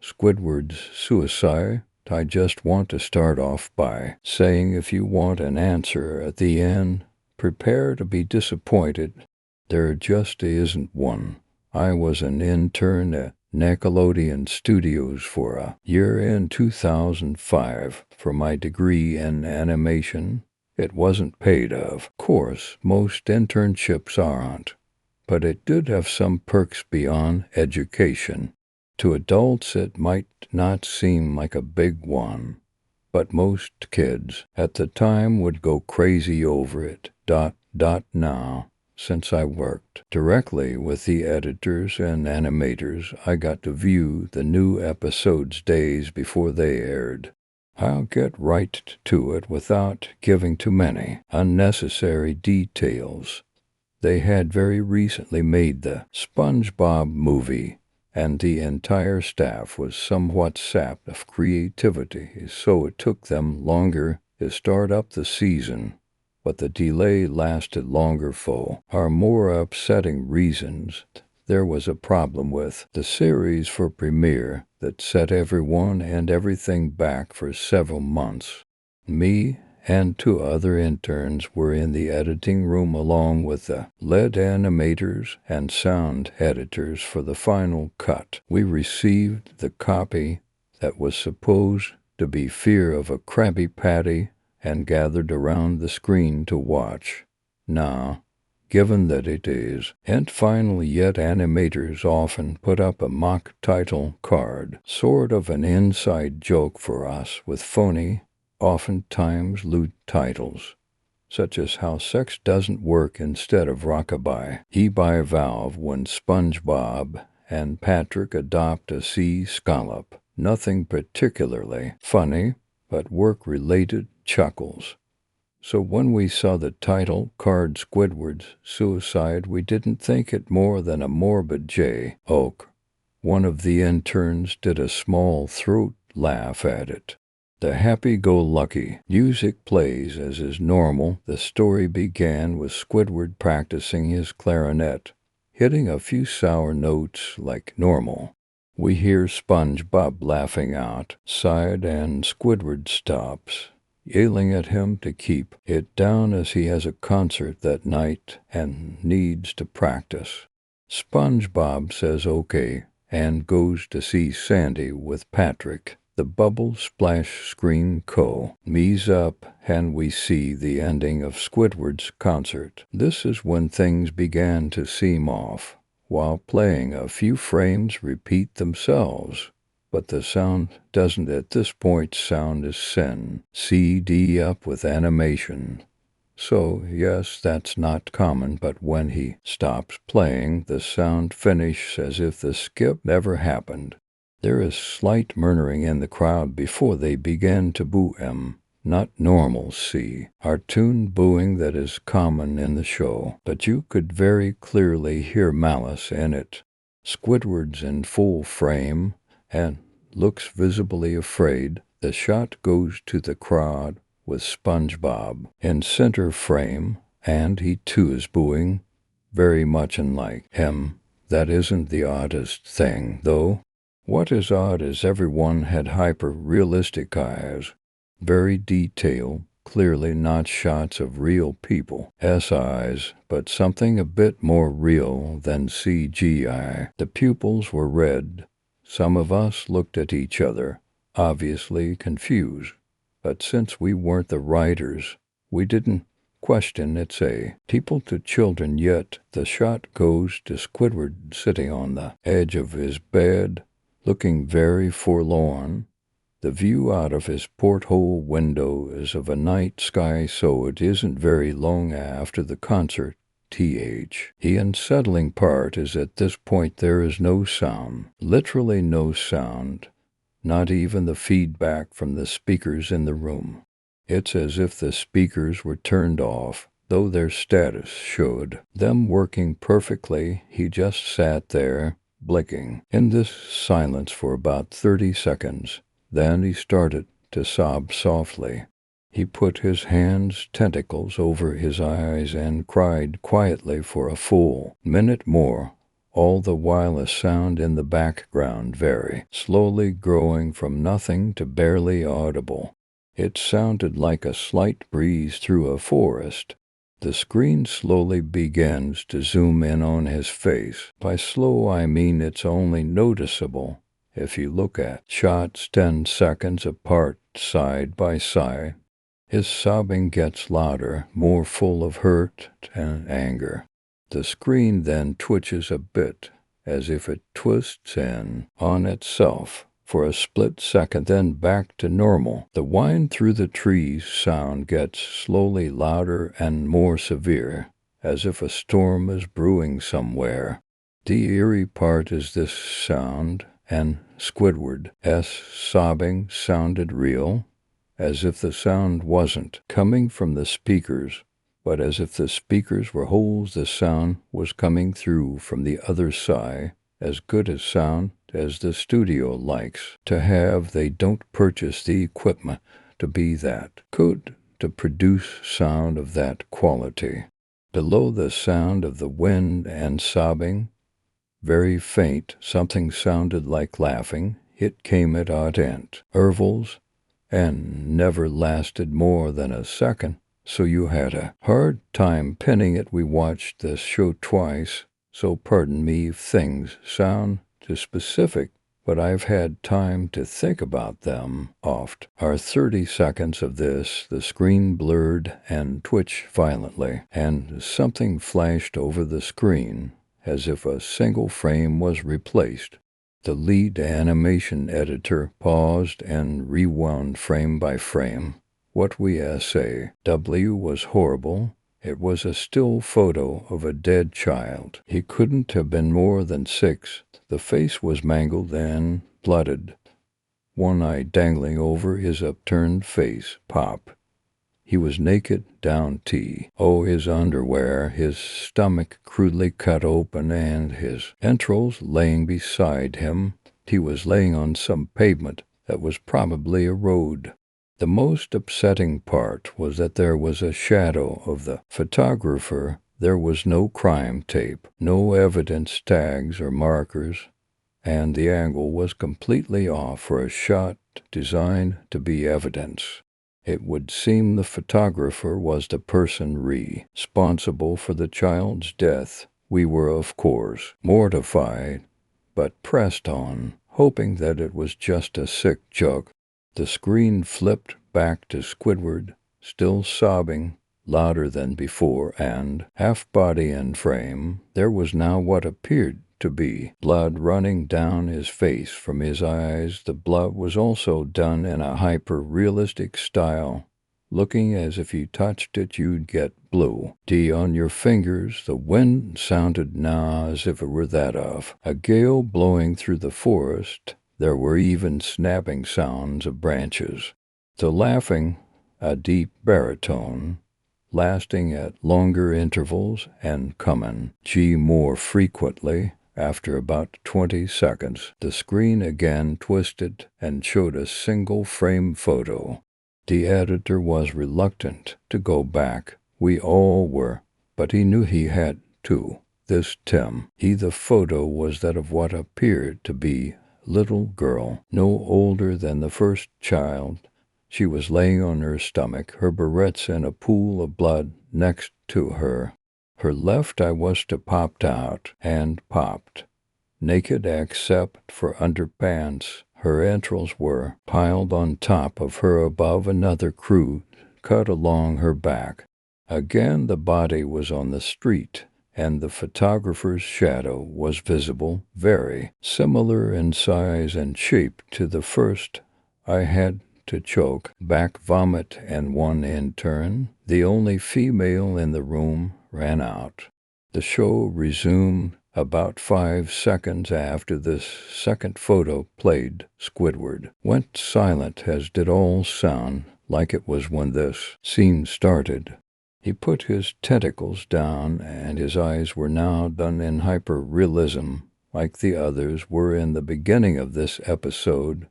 Squidward's suicide. I just want to start off by saying if you want an answer at the end, prepare to be disappointed. There just isn't one. I was an intern at Nickelodeon Studios for a year in 2005 for my degree in animation. It wasn't paid, of course. Most internships aren't. But it did have some perks beyond education. To adults, it might not seem like a big one, but most kids at the time would go crazy over it. Now, since I worked directly with the editors and animators, I got to view the new episodes days before they aired. I'll get right to it without giving too many unnecessary details. They had very recently made the SpongeBob movie, and the entire staff was somewhat sapped of creativity, so it took them longer to start up the season. But the delay lasted longer for our more upsetting reasons. There was a problem with the series for premiere that set everyone and everything back for several months. Me and 2 other interns were in the editing room along with the lead animators and sound editors for the final cut. We received the copy that was supposed to be Fear of a Krabby Patty and gathered around the screen to watch. Now, given that it is, and finally yet animators often put up a mock title card, sort of an inside joke for us with phony, oftentimes lewd titles, such as How Sex Doesn't Work Instead of Rockabye, by Valve when SpongeBob and Patrick adopt a sea scallop. Nothing particularly funny, but work-related chuckles. So when we saw the title card Squidward's suicide, we didn't think it more than a morbid joke. One of the interns did a small throat laugh at it. The happy-go-lucky music plays as is normal. The story began with Squidward practicing his clarinet, hitting a few sour notes like normal. We hear SpongeBob laughing outside, and Squidward stops, yelling at him to keep it down as he has a concert that night and needs to practice. SpongeBob says okay and goes to see Sandy with Patrick. The bubble splash screen comes up and we see the ending of Squidward's concert. This is when things began to seem off. While playing, a few frames repeat themselves, but the sound doesn't at this point sound as sin. CD up with animation. So, yes, that's not common, but when he stops playing, the sound finishes as if the skip never happened. There is slight murmuring in the crowd before they begin to boo him. Not normal, see, cartoon booing that is common in the show, but you could very clearly hear malice in it. Squidward's in full frame and looks visibly afraid. The shot goes to the crowd with SpongeBob in center frame, and he too is booing, very much unlike him. That isn't the oddest thing, though. What is odd is everyone had hyper-realistic eyes, very detailed, clearly not shots of real people's eyes, but something a bit more real than CGI. The pupils were red. Some of us looked at each other, obviously confused. But since we weren't the writers, we didn't question its a people to children, yet the shot goes to Squidward sitting on the edge of his bed, looking very forlorn. The view out of his porthole window is of a night sky, so it isn't very long after the concert. The unsettling part is at this point there is no sound, literally no sound, not even the feedback from the speakers in the room. It's as if the speakers were turned off, though their status showed them working perfectly. He just sat there, blinking in this silence for about 30 seconds. Then he started to sob softly. He put his hands tentacles over his eyes and cried quietly for a full minute more, all the while a sound in the background very slowly growing from nothing to barely audible. It sounded like a slight breeze through a forest. The screen slowly begins to zoom in on his face. By slow, I mean it's only noticeable if you look at shots 10 seconds apart, side by side. His sobbing gets louder, more full of hurt and anger. The screen then twitches a bit, as if it twists in on itself for a split second, then back to normal. The whine through the trees sound gets slowly louder and more severe, as if a storm is brewing somewhere. The eerie part is this sound, and Squidward's sobbing sounded real, as if the sound wasn't coming from the speakers, but as if the speakers were holes the sound was coming through from the other side, as good a sound as the studio likes to have. They don't purchase the equipment to be that good to produce sound of that quality. Below the sound of the wind and sobbing, very faint, something sounded like laughing. It came at odd intervals and never lasted more than a second, so you had a hard time pinning it. We watched this show twice, so pardon me if things sound too specific, but I've had time to think about them oft. Our 30 seconds of this, the screen blurred and twitched violently, and something flashed over the screen, as if a single frame was replaced. The lead animation editor paused and rewound frame by frame. What we say was horrible. It was a still photo of a dead child. He couldn't have been more than 6. The face was mangled and blooded, one eye dangling over his upturned face. Pop. He was naked down to his underwear, his stomach crudely cut open and his entrails laying beside him. He was laying on some pavement that was probably a road. The most upsetting part was that there was a shadow of the photographer. There was no crime tape, no evidence tags or markers, and the angle was completely off for a shot designed to be evidence. It would seem the photographer was the person responsible for the child's death. We were, of course, mortified, but pressed on, hoping that it was just a sick joke. The screen flipped back to Squidward, still sobbing, louder than before, and half body in frame. There was now what appeared to be blood running down his face from his eyes. The blood was also done in a hyper-realistic style, looking as if you touched it you'd get blue. D on your fingers, the wind sounded now as if it were that of a gale blowing through the forest. There were even snapping sounds of branches. The laughing, a deep baritone, lasting at longer intervals and coming G more frequently. After about 20 seconds, the screen again twisted and showed a single-frame photo. The editor was reluctant to go back. We all were, but he knew he had to. This Tim. The photo was that of what appeared to be a little girl, no older than the first child. She was laying on her stomach, her barrettes in a pool of blood next to her. Her left eye was popped out, and popped, naked except for underpants. Her entrails were piled on top of her above another crude cut along her back. Again the body was on the street, and the photographer's shadow was visible, very similar in size and shape to the first. I had to choke back vomit, and one in turn, the only female in the room, ran out. The show resumed about 5 seconds after this second photo played. Squidward went silent, as did all sound, like it was when this scene started. He put his tentacles down, and his eyes were now done in hyper-realism, like the others were in the beginning of this episode.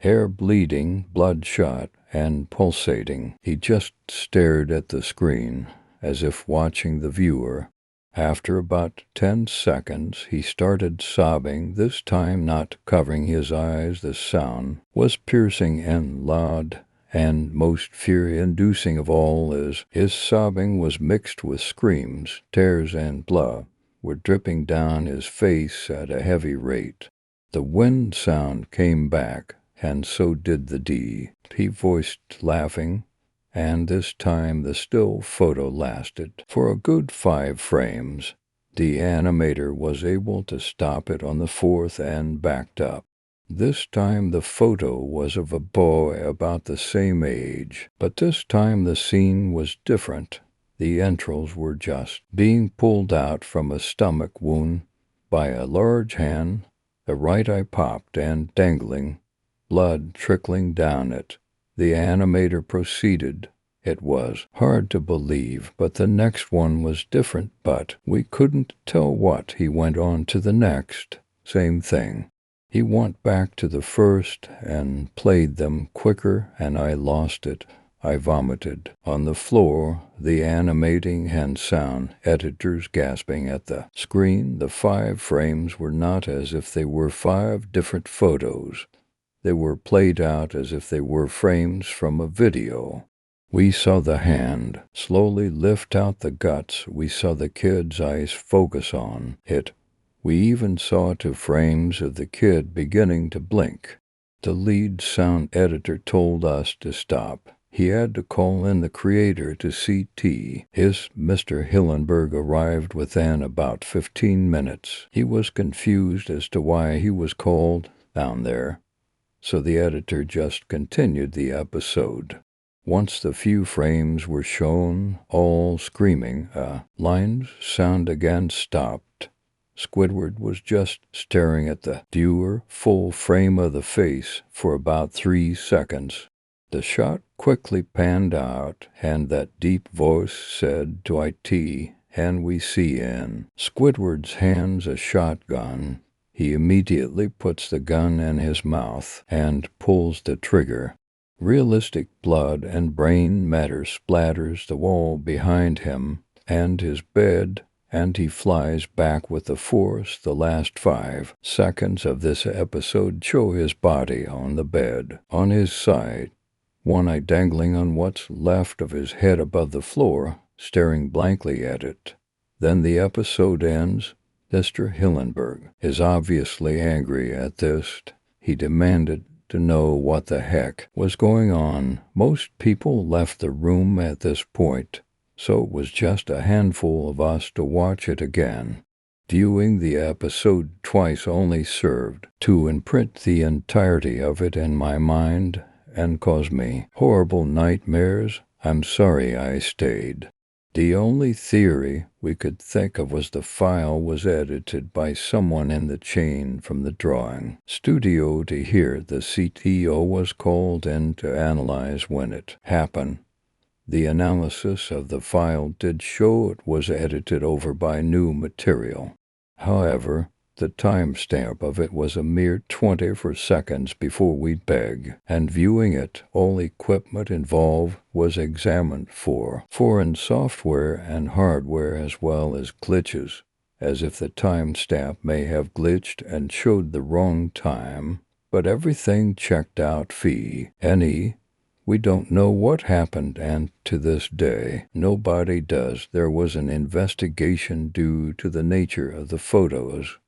Hair bleeding, bloodshot, and pulsating. He just stared at the screen, as if watching the viewer. After about 10 seconds, he started sobbing, this time not covering his eyes. The sound was piercing and loud, and most fear-inducing of all is his sobbing was mixed with screams. Tears and blood were dripping down his face at a heavy rate. The wind sound came back, and so did the D. He voiced laughing, and this time the still photo lasted for a good 5 frames. The animator was able to stop it on the 4th and backed up. This time the photo was of a boy about the same age, but this time the scene was different. The entrails were just being pulled out from a stomach wound by a large hand. The right eye popped and dangling, blood trickling down it. The animator proceeded. It was hard to believe, but the next one was different, but we couldn't tell what. He went on to the next. Same thing. He went back to the first and played them quicker, and I lost it. I vomited. On the floor, the animating and sound editors gasping at the screen. The 5 frames were not as if they were 5 different photos. They were played out as if they were frames from a video. We saw the hand slowly lift out the guts. We saw the kid's eyes focus on it. We even saw 2 frames of the kid beginning to blink. The lead sound editor told us to stop. He had to call in the creator to CT. His Mr. Hillenberg arrived within about 15 minutes. He was confused as to why he was called down there, so the editor just continued the episode. Once the few frames were shown, all screaming, lines sound again stopped. Squidward was just staring at the viewer, full frame of the face, for about 3 seconds. The shot quickly panned out, and that deep voice said to IT, and we see in Squidward's hands a shotgun. He immediately puts the gun in his mouth and pulls the trigger. Realistic blood and brain matter splatters the wall behind him and his bed, and he flies back with the force. The last 5 seconds of this episode show his body on the bed, on his side, one eye dangling on what's left of his head above the floor, staring blankly at it. Then the episode ends. Mr. Hillenberg is obviously angry at this. He demanded to know what the heck was going on. Most people left the room at this point, so it was just a handful of us to watch it again. Viewing the episode twice only served to imprint the entirety of it in my mind and cause me horrible nightmares. I'm sorry I stayed. The only theory we could think of was the file was edited by someone in the chain from the drawing studio to hear. The CTO was called in to analyze when it happened. The analysis of the file did show it was edited over by new material. However, the timestamp of it was a mere 24 seconds before we begged, and viewing it, all equipment involved was examined for foreign software and hardware as well as glitches, as if the timestamp may have glitched and showed the wrong time, but everything checked out. We don't know what happened, and to this day, nobody does. There was an investigation due to the nature of the photos,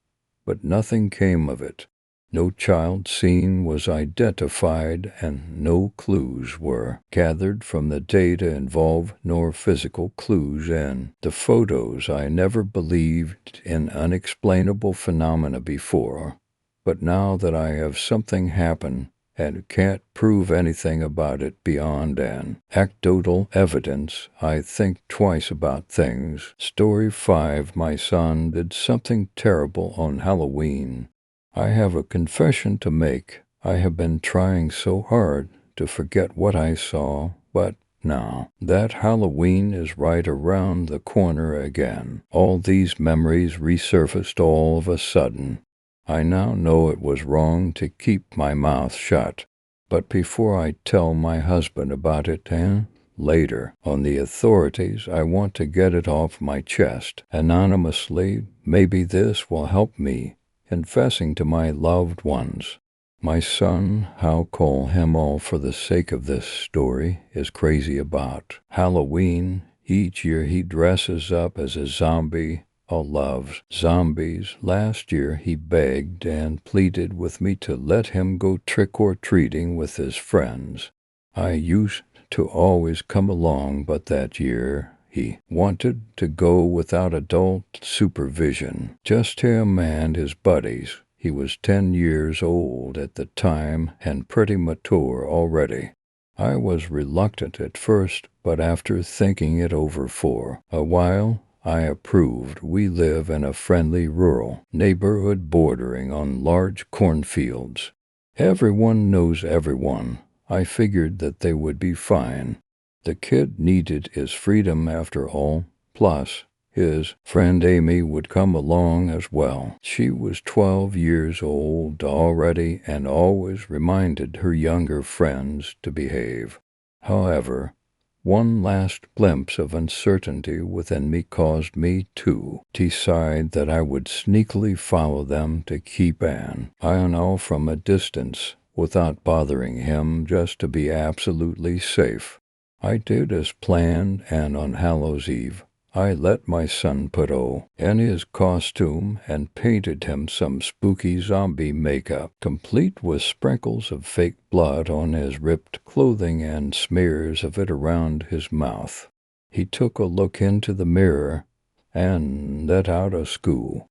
but nothing came of it. No child scene was identified, and no clues were gathered from the data involved, nor physical clues in the photos. I never believed in unexplainable phenomena before, but now that I have something happen, and can't prove anything about it beyond anecdotal evidence, I think twice about things. Story 5. My son did something terrible on Halloween. I have a confession to make. I have been trying so hard to forget what I saw, but now that Halloween is right around the corner again, all these memories resurfaced all of a sudden. I now know it was wrong to keep my mouth shut, but before I tell my husband about it and later on the authorities, I want to get it off my chest anonymously. Maybe this will help me confessing to my loved ones. My son, I'll call him all for the sake of this story, is crazy about Halloween. Each year he dresses up as a zombie. Loves zombies. Last year he begged and pleaded with me to let him go trick-or-treating with his friends. I used to always come along, but that year he wanted to go without adult supervision, just him and his buddies. He was 10 years old at the time and pretty mature already. I was reluctant at first, but after thinking it over for a while, I approved. We live in a friendly rural neighborhood bordering on large cornfields. Everyone knows everyone. I figured that they would be fine. The kid needed his freedom after all, plus his friend Amy would come along as well. She was 12 years old already and always reminded her younger friends to behave. However, one last glimpse of uncertainty within me caused me to decide that I would sneakily follow them to keep an eye on all from a distance without bothering him, just to be absolutely safe. I did as planned, and on Hallows Eve, I let my son put in his costume and painted him some spooky zombie makeup, complete with sprinkles of fake blood on his ripped clothing and smears of it around his mouth. He took a look into the mirror and let out a squeal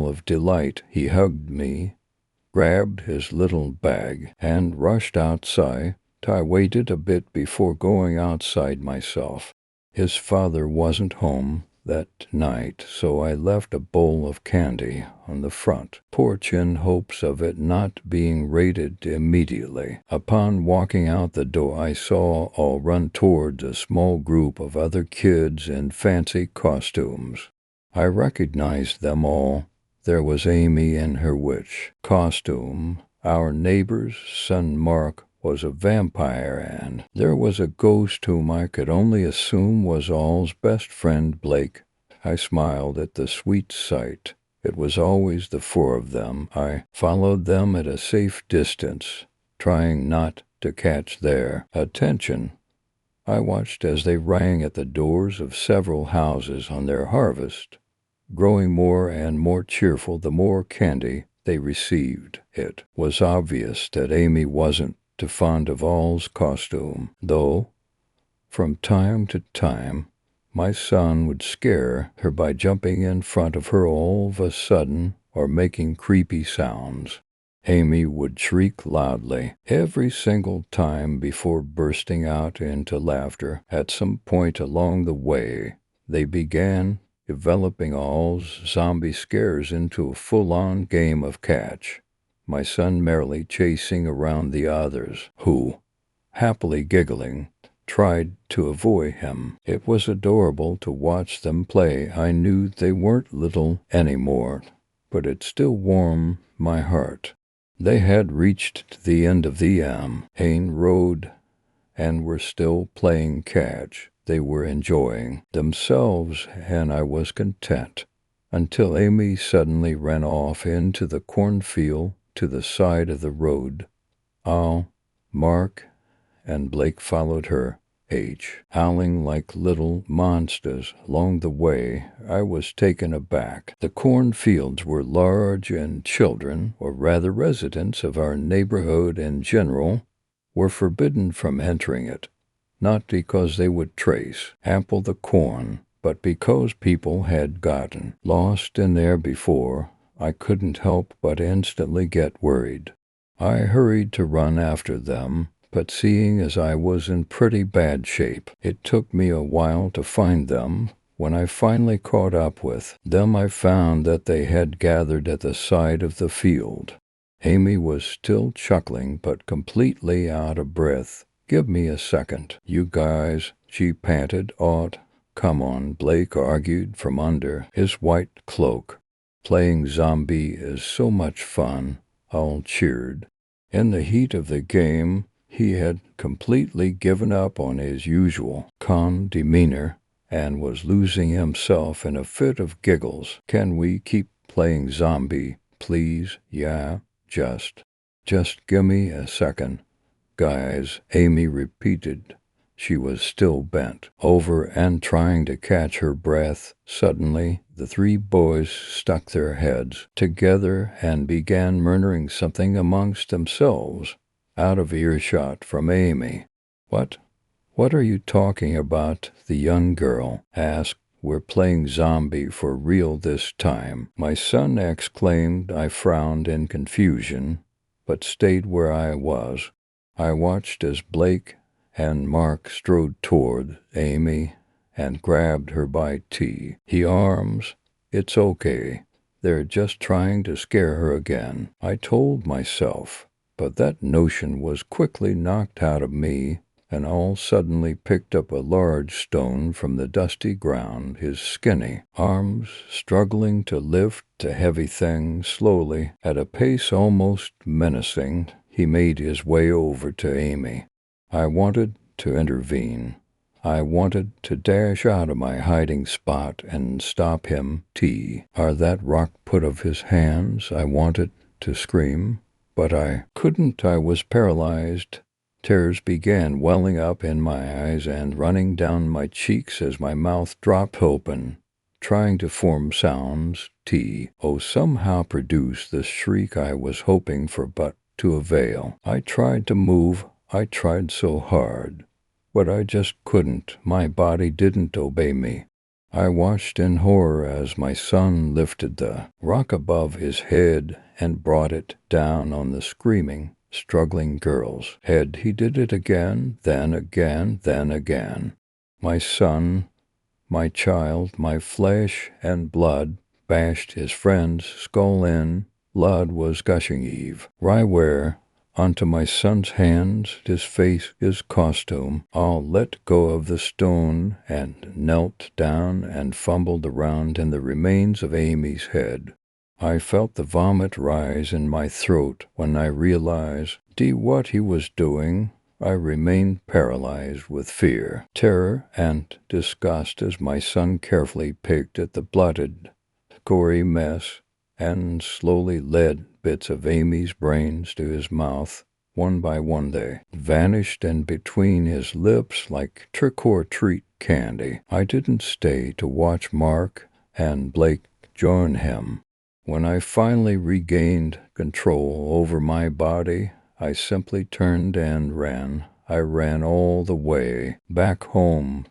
of delight. He hugged me, grabbed his little bag, and rushed outside. I waited a bit before going outside myself. His father wasn't home that night, so I left a bowl of candy on the front porch in hopes of it not being raided immediately. Upon walking out the door, I saw all run towards a small group of other kids in fancy costumes. I recognized them all. There was Amy in her witch costume, our neighbor's son Mark was a vampire, and there was a ghost whom I could only assume was All's best friend Blake. I smiled at the sweet sight. It was always the four of them. I followed them at a safe distance, trying not to catch their attention. I watched as they rang at the doors of several houses on their harvest, growing more and more cheerful the more candy they received. It was obvious that Amy wasn't too fond of All's costume, though from time to time my son would scare her by jumping in front of her all of a sudden or making creepy sounds. Amy would shriek loudly every single time before bursting out into laughter. At some point along the way, they began developing all zombie scares into a full-on game of catch, my son merrily chasing around the others, who, happily giggling, tried to avoid him. It was adorable to watch them play. I knew they weren't little anymore, but it still warmed my heart. They had reached the end of the Ain Road and were still playing catch. They were enjoying themselves, and I was content, until Amy suddenly ran off into the cornfield to the side of the road. Al, Mark, and Blake followed her, howling like little monsters along the way. I was taken aback. The cornfields were large, and children, or rather residents of our neighborhood in general, were forbidden from entering it, not because they would trace ample the corn, but because people had gotten lost in there before. I couldn't help but instantly get worried. I hurried to run after them, but seeing as I was in pretty bad shape, it took me a while to find them. When I finally caught up with them, I found that they had gathered at the side of the field. Amy was still chuckling, but completely out of breath. "Give me a second, you guys," she panted. Come on," Blake argued from under his white cloak. "Playing zombie is so much fun," Al cheered. In the heat of the game, he had completely given up on his usual calm demeanor and was losing himself in a fit of giggles. "Can we keep playing zombie, please?" "Yeah, just gimme a second, guys," Amy repeated. She was still bent over and trying to catch her breath. Suddenly, the three boys stuck their heads together and began murmuring something amongst themselves, out of earshot from Amy. What are you talking about?" the young girl asked. "We're playing zombie for real this time," my son exclaimed. I frowned in confusion, but stayed where I was. I watched as Blake and Mark strode toward Amy and grabbed her by the arms. "It's okay. They're just trying to scare her again," I told myself. But that notion was quickly knocked out of me, and Al suddenly picked up a large stone from the dusty ground, his skinny arms struggling to lift the heavy thing slowly. At a pace almost menacing, he made his way over to Amy. I wanted to intervene. I wanted to dash out of my hiding spot and stop him. That rock put of his hands. I wanted to scream, but I couldn't. I was paralyzed. Tears began welling up in my eyes and running down my cheeks as my mouth dropped open, trying to form sounds. Somehow produce the shriek I was hoping for, but to avail. I tried to move. I tried so hard, but I just couldn't. My body didn't obey me. I watched in horror as my son lifted the rock above his head and brought it down on the screaming, struggling girl's head. He did it again, then again, then again. My son, my child, my flesh and blood, bashed his friend's skull in. Blood was gushing everywhere onto my son's hands, his face, his costume. I let go of the stone and knelt down and fumbled around in the remains of Amy's head. I felt the vomit rise in my throat when I realized what he was doing. I remained paralyzed with fear, terror, and disgust as my son carefully picked at the blooded, gory mess and slowly led bits of Amy's brains to his mouth. One by one they vanished in between his lips like trick-or-treat candy. I didn't stay to watch Mark and Blake join him. When I finally regained control over my body, I simply turned and ran. I ran all the way back home,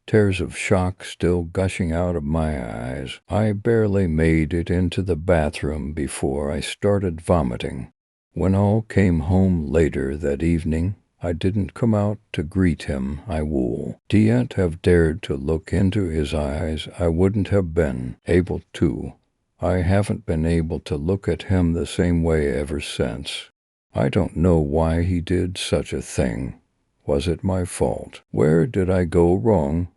tears of shock still gushing out of my eyes. I barely made it into the bathroom before I started vomiting. When all came home later that evening, I didn't come out to greet him, I wool. Didn't have dared to look into his eyes, I wouldn't have been able to. I haven't been able to look at him the same way ever since. I don't know why he did such a thing. Was it my fault? Where did I go wrong?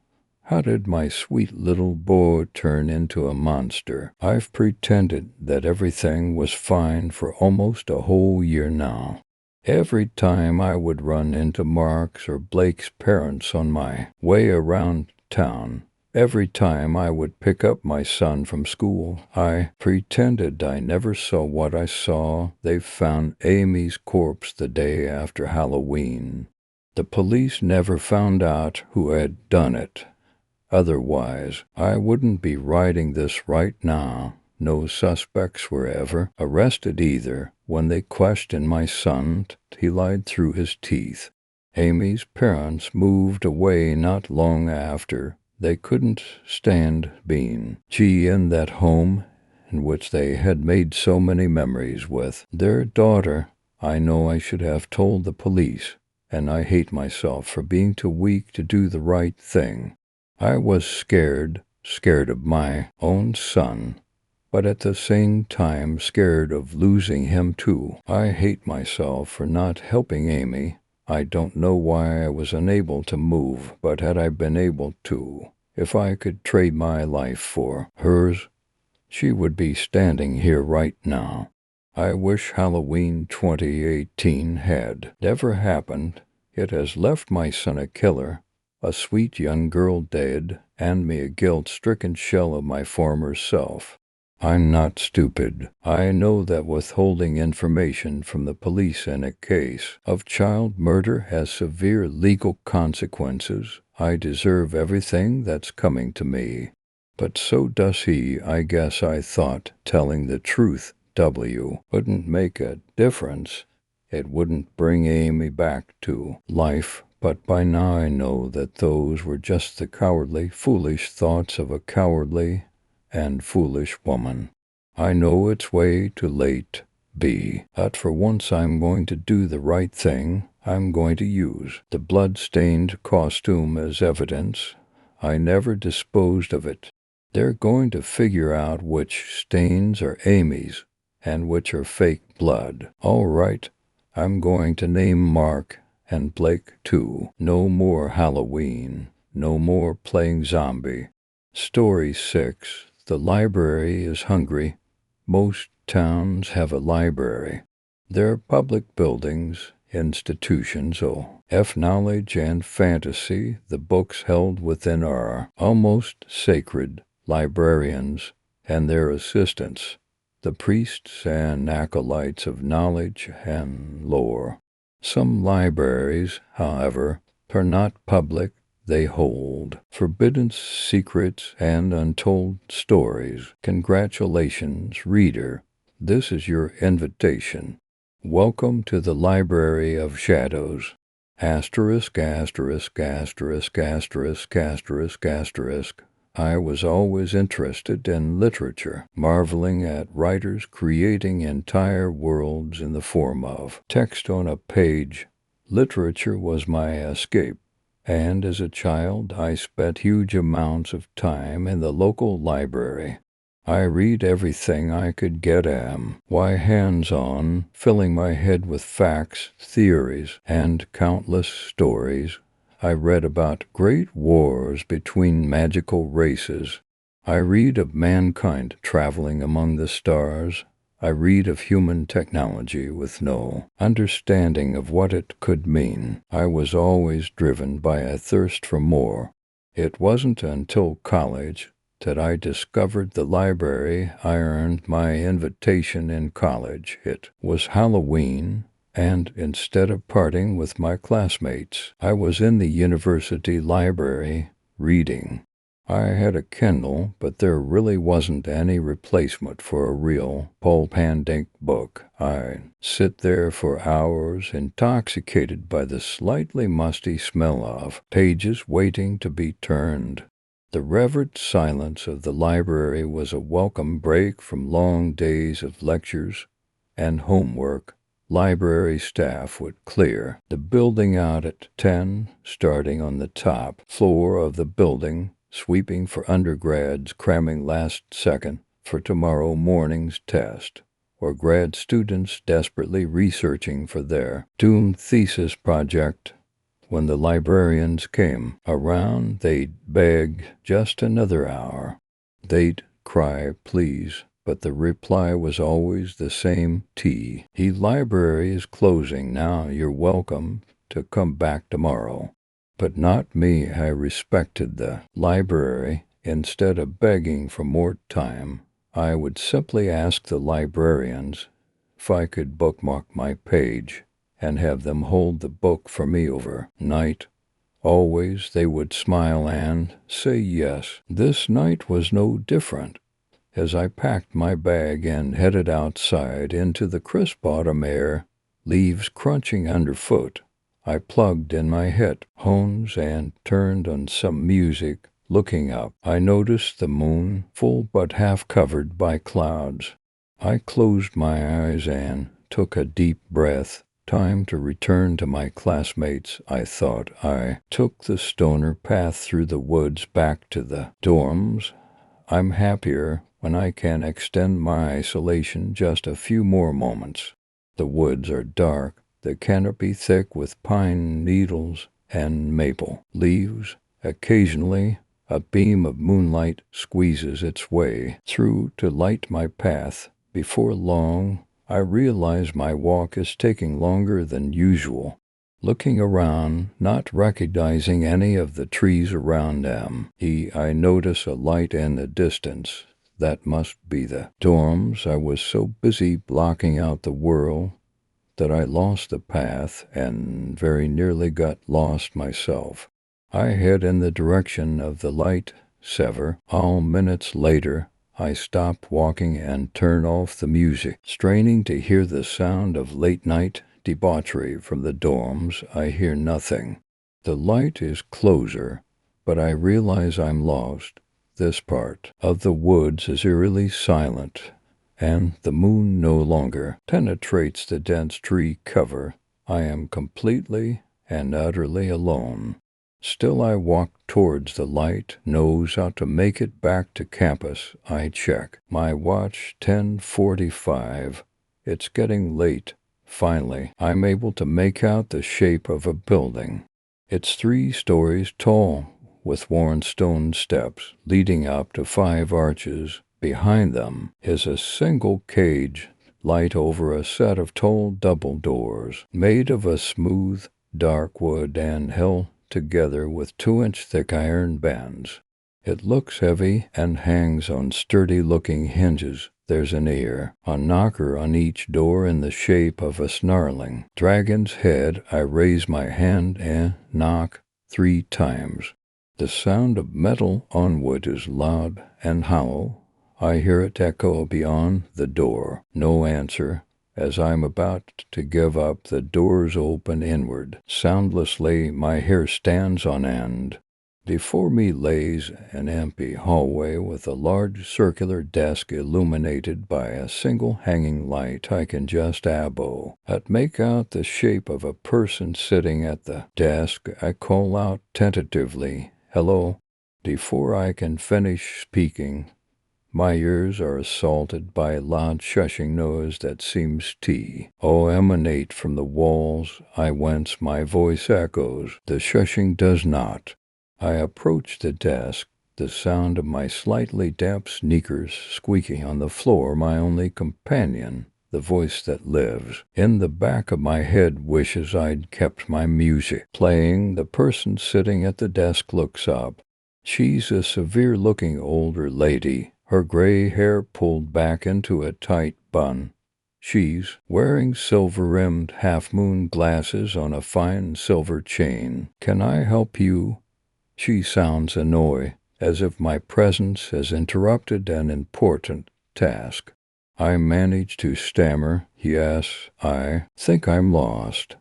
How did my sweet little boy turn into a monster? I've pretended that everything was fine for almost a whole year now. Every time I would run into Mark's or Blake's parents on my way around town, every time I would pick up my son from school, I pretended I never saw what I saw. They found Amy's corpse the day after Halloween. The police never found out who had done it. Otherwise, I wouldn't be writing this right now. No suspects were ever arrested either. When they questioned my son, he lied through his teeth. Amy's parents moved away not long after. They couldn't stand being in that home in which they had made so many memories with their daughter. I know I should have told the police, and I hate myself for being too weak to do the right thing. I was scared of my own son, but at the same time scared of losing him too. I hate myself for not helping Amy. I don't know why I was unable to move, but had I been able to, if I could trade my life for hers, she would be standing here right now. I wish Halloween 2018 had never happened. It has left my son a killer, a sweet young girl dead, and me a guilt-stricken shell of my former self. I'm not stupid. I know that withholding information from the police in a case of child murder has severe legal consequences. I deserve everything that's coming to me. But so does he. I guess I thought telling the truth, wouldn't make a difference. It wouldn't bring Amy back to life. But by now I know that those were just the cowardly, foolish thoughts of a cowardly and foolish woman. I know it's way too late, but for once I'm going to do the right thing. I'm going to use the blood-stained costume as evidence. I never disposed of it. They're going to figure out which stains are Amy's and which are fake blood. All right, I'm going to name Mark and Blake too. No more Halloween. No more playing zombie. Story 6. The library is hungry. Most towns have a library. They're public buildings, institutions, knowledge and fantasy. The books held within are almost sacred. Librarians and their assistants, the priests and acolytes of knowledge and lore. Some libraries, however, are not public. They hold forbidden secrets and untold stories. Congratulations, reader. This is your invitation. Welcome to the Library of Shadows. Asterisk, asterisk, asterisk, asterisk, asterisk, asterisk. I was always interested in literature, marveling at writers creating entire worlds in the form of text on a page. Literature was my escape, and as a child I spent huge amounts of time in the local library. I read everything I could get hands-on, filling my head with facts, theories, and countless stories. I read about great wars between magical races. I read of mankind traveling among the stars. I read of human technology with no understanding of what it could mean. I was always driven by a thirst for more. It wasn't until college that I discovered the library. I earned my invitation in college. It was Halloween, and instead of partying with my classmates, I was in the university library reading. I had a Kindle, but there really wasn't any replacement for a real pulp and ink book. I'd sit there for hours, intoxicated by the slightly musty smell of pages waiting to be turned. The reverent silence of the library was a welcome break from long days of lectures and homework. library staff would clear the building out at 10, starting on the top floor of the building, sweeping for undergrads cramming last second for tomorrow morning's test, or grad students desperately researching for their doomed thesis project. When the librarians came around, they'd beg just another hour. They'd cry, please, but the reply was always the same T. The library is closing now. You're welcome to come back tomorrow. But not me. I respected the library. Instead of begging for more time, I would simply ask the librarians if I could bookmark my page and have them hold the book for me overnight. Always they would smile and say yes. This night was no different. As I packed my bag and headed outside into the crisp autumn air, leaves crunching underfoot, I plugged in my headphones and turned on some music. Looking up, I noticed the moon, full but half covered by clouds. I closed my eyes and took a deep breath. Time to return to my classmates, I thought. I took the stoner path through the woods back to the dorms. I'm happier when I can extend my isolation just a few more moments. The woods are dark, the canopy thick with pine needles and maple leaves. Occasionally, a beam of moonlight squeezes its way through to light my path. Before long, I realize my walk is taking longer than usual. Looking around, not recognizing any of the trees around them, I notice a light in the distance. That must be the dorms. I was so busy blocking out the world that I lost the path and very nearly got lost myself. I head in the direction of the light. All minutes later, I stop walking and turn off the music, straining to hear the sound of late-night debauchery from the dorms. I hear nothing. The light is closer, but I realize I'm lost. This part of the woods is eerily silent, and the moon no longer penetrates the dense tree cover. I am completely and utterly alone. Still I walk towards the light, knows how to make it back to campus. I check my watch, 10:45. It's getting late. Finally, I'm able to make out the shape of a building. It's 3 stories tall, with worn stone steps leading up to 5 arches. Behind them is a single cage, light over a set of tall double doors, made of a smooth, dark wood and held together with 2-inch thick iron bands. It looks heavy and hangs on sturdy-looking hinges. There's an ear, a knocker on each door in the shape of a snarling dragon's head. I raise my hand and knock 3 times. The sound of metal on wood is loud and hollow. I hear it echo beyond the door. No answer. As I'm about to give up, the doors open inward. Soundlessly, my hair stands on end. Before me lays an empty hallway with a large circular desk illuminated by a single hanging light. I can just make out the shape of a person sitting at the desk. I call out tentatively, "Hello." Before I can finish speaking, my ears are assaulted by a loud shushing noise that seems to emanate from the walls. I wince. My voice echoes. The shushing does not. I approach the desk, the sound of my slightly damp sneakers squeaking on the floor, my only companion. The voice that lives in the back of my head wishes I'd kept my music playing. The person sitting at the desk looks up. She's a severe-looking older lady, her gray hair pulled back into a tight bun. She's wearing silver-rimmed half-moon glasses on a fine silver chain. "Can I help you?" She sounds annoyed, as if my presence has interrupted an important task. I manage to stammer, "Yes, I think I'm lost.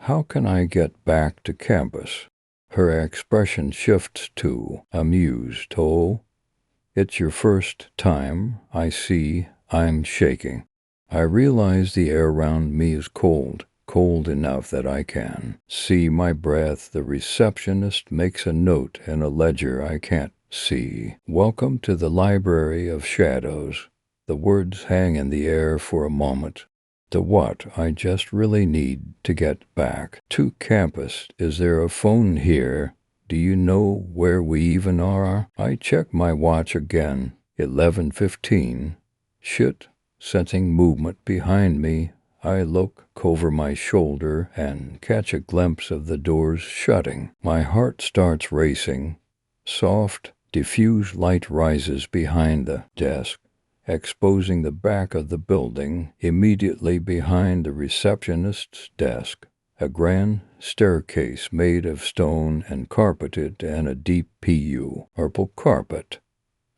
How can I get back to campus?" Her expression shifts to amused. "Oh, it's your first time, I see." I'm shaking. I realize the air around me is cold, cold enough that I can see my breath. The receptionist makes a note in a ledger I can't see. Welcome to the Library of Shadows. The words hang in the air for a moment. The what I just really need to get back to campus. Is there a phone here? Do you know where we even are? I check my watch again. 11:15. Shit. Sensing movement behind me, I look over my shoulder and catch a glimpse of the doors shutting. My heart starts racing. Soft, diffuse light rises behind the desk, exposing the back of the building. Immediately behind the receptionist's desk, a grand staircase made of stone and carpeted in a deep purple carpet,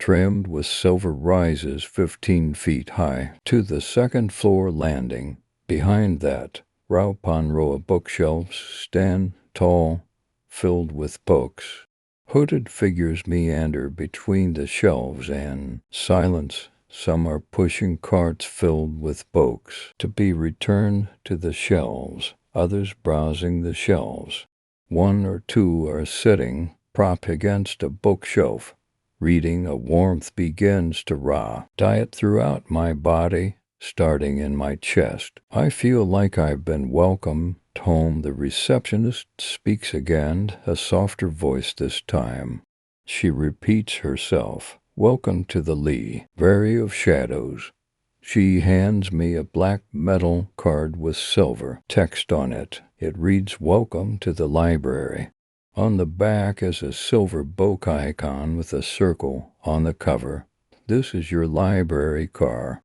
trimmed with silver, rises 15 feet high to the second-floor landing. Behind that, row upon row of bookshelves stand tall, filled with books. Hooded figures meander between the shelves and silence. Some are pushing carts filled with books to be returned to the shelves, others browsing the shelves. One or two are sitting, propped against a bookshelf, reading. A warmth begins to diet throughout my body, starting in my chest. I feel like I've been welcomed home. The receptionist speaks again, a softer voice this time. She repeats herself. Welcome to the Library of Shadows. She hands me a black metal card with silver text on it. It reads, Welcome to the library. On the back is a silver book icon with a circle on the cover. This is your library card.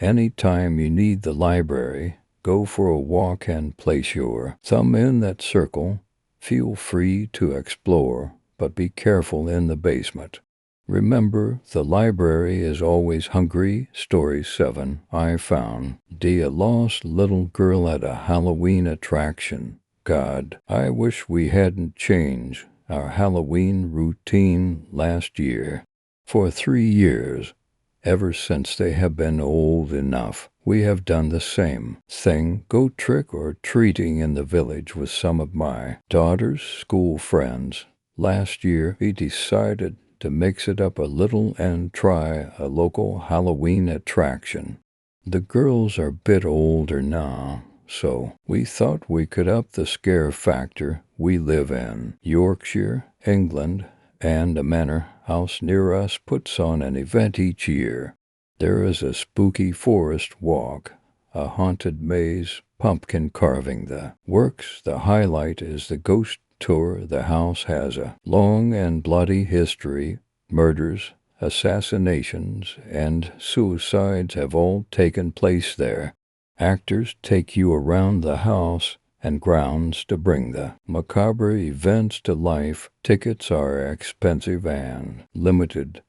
Anytime you need the library, go for a walk and place your thumb in that circle. Feel free to explore, but be careful in the basement. Remember, the library is always hungry. Story 7. I found a lost little girl at a Halloween attraction. God, I wish we hadn't changed our Halloween routine last year. For 3 years, ever since they have been old enough, we have done the same thing. Go trick-or-treating in the village with some of my daughter's school friends. Last year, we decided to mix it up a little and try a local Halloween attraction. The girls are a bit older now, so we thought we could up the scare factor. We live in Yorkshire, England, and a manor house near us puts on an event each year. There is a spooky forest walk, a haunted maze, pumpkin carving the works. The highlight is the ghost tour. The house has a long and bloody history. Murders, assassinations, and suicides have all taken place there. Actors take you around the house and grounds to bring the macabre events to life. Tickets are expensive and limited,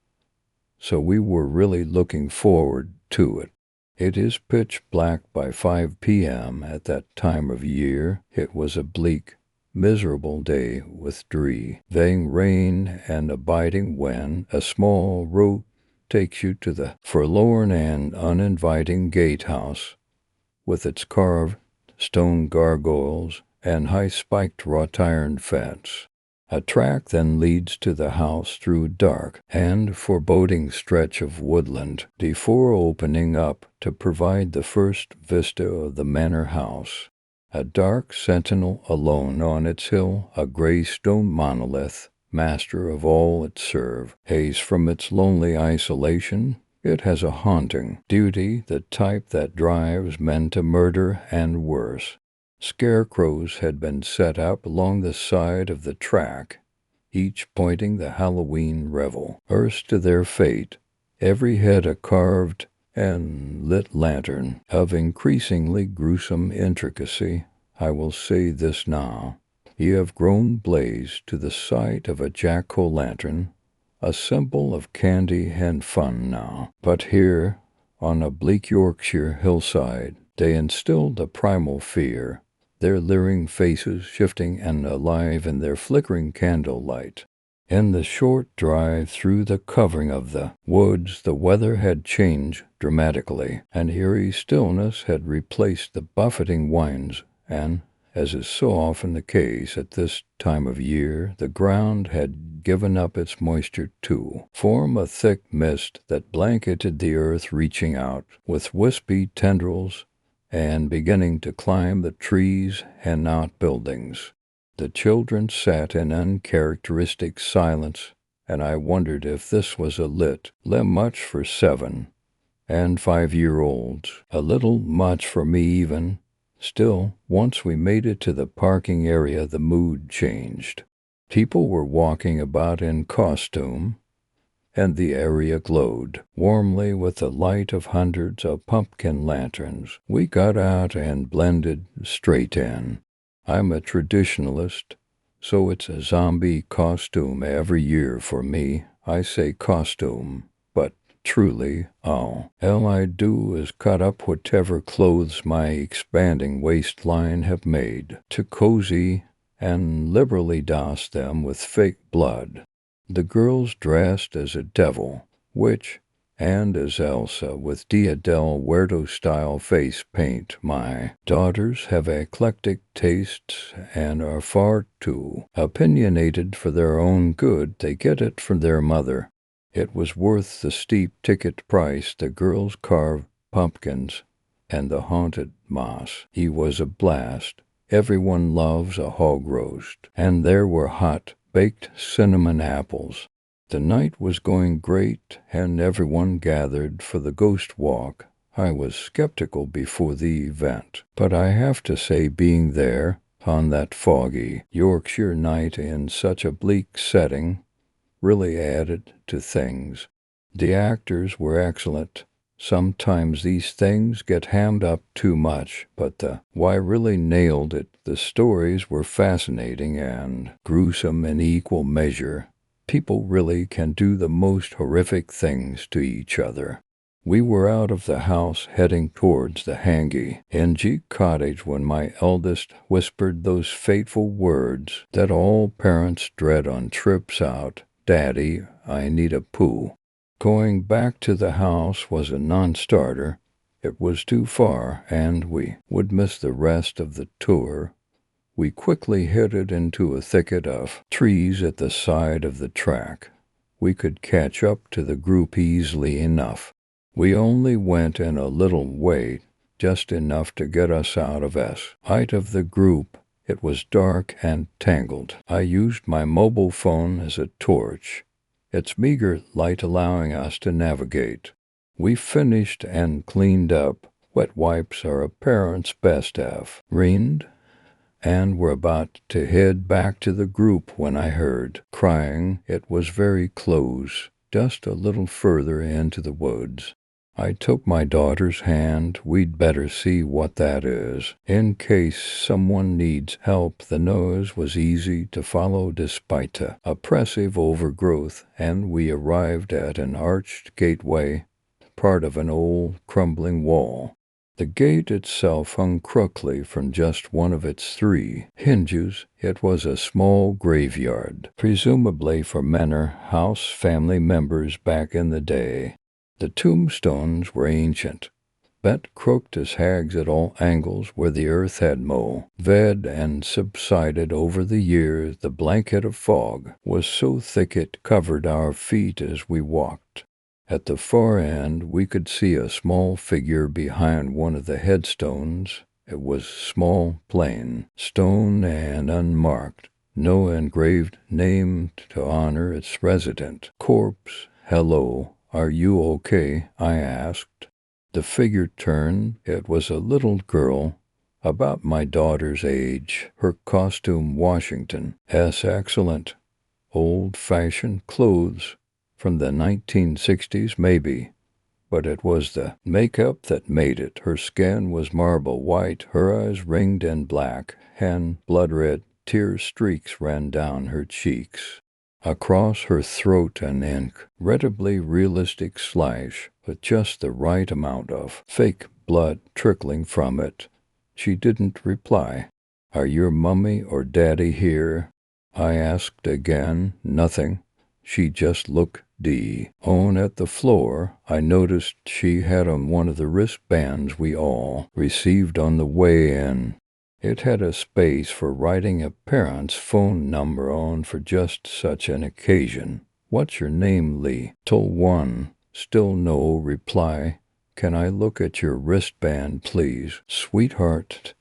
so we were really looking forward to it. It is pitch black by 5 p.m. at that time of year. It was a bleak, miserable day with driving rain and a biting wind. A small road takes you to the forlorn and uninviting gatehouse, with its carved stone gargoyles and high-spiked wrought-iron fence. A track then leads to the house through a dark and foreboding stretch of woodland before opening up to provide the first vista of the manor house. A dark sentinel alone on its hill, a gray stone monolith, master of all it serves, haze from its lonely isolation. It has a haunting duty, the type that drives men to murder and worse. Scarecrows had been set up along the side of the track, each pointing the Halloween revelers to their fate. Every head a carved and lit lantern of increasingly gruesome intricacy. I will say this now. You have grown blaze to the sight of a jack-o'-lantern, a symbol of candy and fun now. But here, on a bleak Yorkshire hillside, they instilled a primal fear, their leering faces shifting and alive in their flickering candlelight. In the short drive through the covering of the woods, the weather had changed dramatically. An eerie stillness had replaced the buffeting winds, and, as is so often the case at this time of year, the ground had given up its moisture to form a thick mist that blanketed the earth, reaching out with wispy tendrils and beginning to climb the trees and outbuildings. The children sat in uncharacteristic silence, and I wondered if this was a much for 7- and 5-year-olds, a little much for me even. Still, once we made it to the parking area, the mood changed. People were walking about in costume, and the area glowed warmly with the light of hundreds of pumpkin lanterns. We got out and blended straight in. I'm a traditionalist, so it's a zombie costume every year for me. I say costume, but truly, all I do is cut up whatever clothes my expanding waistline have made to cozy and liberally douse them with fake blood. The girls dressed as a devil, witch, and as Elsa with Dia del Muerto-style face paint. My daughters have eclectic tastes and are far too opinionated for their own good. They get it from their mother. It was worth the steep ticket price. The girls carved pumpkins and the haunted moss. He was a blast. Everyone loves a hog roast, and there were hot, baked cinnamon apples. The night was going great, and everyone gathered for the ghost walk. I was skeptical before the event, but I have to say being there on that foggy Yorkshire night in such a bleak setting really added to things. The actors were excellent. Sometimes these things get hammed up too much, but the why really nailed it. The stories were fascinating and gruesome in equal measure. People really can do the most horrific things to each other. We were out of the house heading towards the Hangi cottage when my eldest whispered those fateful words that all parents dread on trips out. "Daddy, I need a poo." Going back to the house was a non-starter. It was too far, and we would miss the rest of the tour. We quickly headed into a thicket of trees at the side of the track. We could catch up to the group easily enough. We only went in a little way, just enough to get us out of sight of the group. It was dark and tangled. I used my mobile phone as a torch, its meager light allowing us to navigate. We finished and cleaned up. Wet wipes are a parent's best friend, and were about to head back to the group when I heard crying. It was very close, just a little further into the woods. I took my daughter's hand. "We'd better see what that is, in case someone needs help." The noise was easy to follow despite the oppressive overgrowth, and we arrived at an arched gateway, part of an old crumbling wall. The gate itself hung crookedly from just one of its 3 hinges. It was a small graveyard, presumably for manor house family members back in the day. The tombstones were ancient, bent crooked as hags at all angles where the earth had moved and subsided over the years. The blanket of fog was so thick it covered our feet as we walked. At the far end, we could see a small figure behind one of the headstones. It was small, plain, stone and unmarked. No engraved name to honor its resident. Corpse. "Hello. Are you okay?" I asked. The figure turned. It was a little girl, about my daughter's age. Her costume, Washington's excellent. Old-fashioned clothes from the 1960s, maybe. But it was the makeup that made it. Her skin was marble white, her eyes ringed in black, and blood-red. Tear streaks ran down her cheeks. Across her throat an incredibly realistic slash, with just the right amount of fake blood trickling from it. She didn't reply. "Are your mummy or daddy here?" I asked again. Nothing. She just looked on at the floor. I noticed she had on one of the wristbands we all received on the way in. It had a space for writing a parent's phone number on for just such an occasion. What's your name, Lee? Told one. Still no reply. Can I look at your wristband, please? Sweetheart,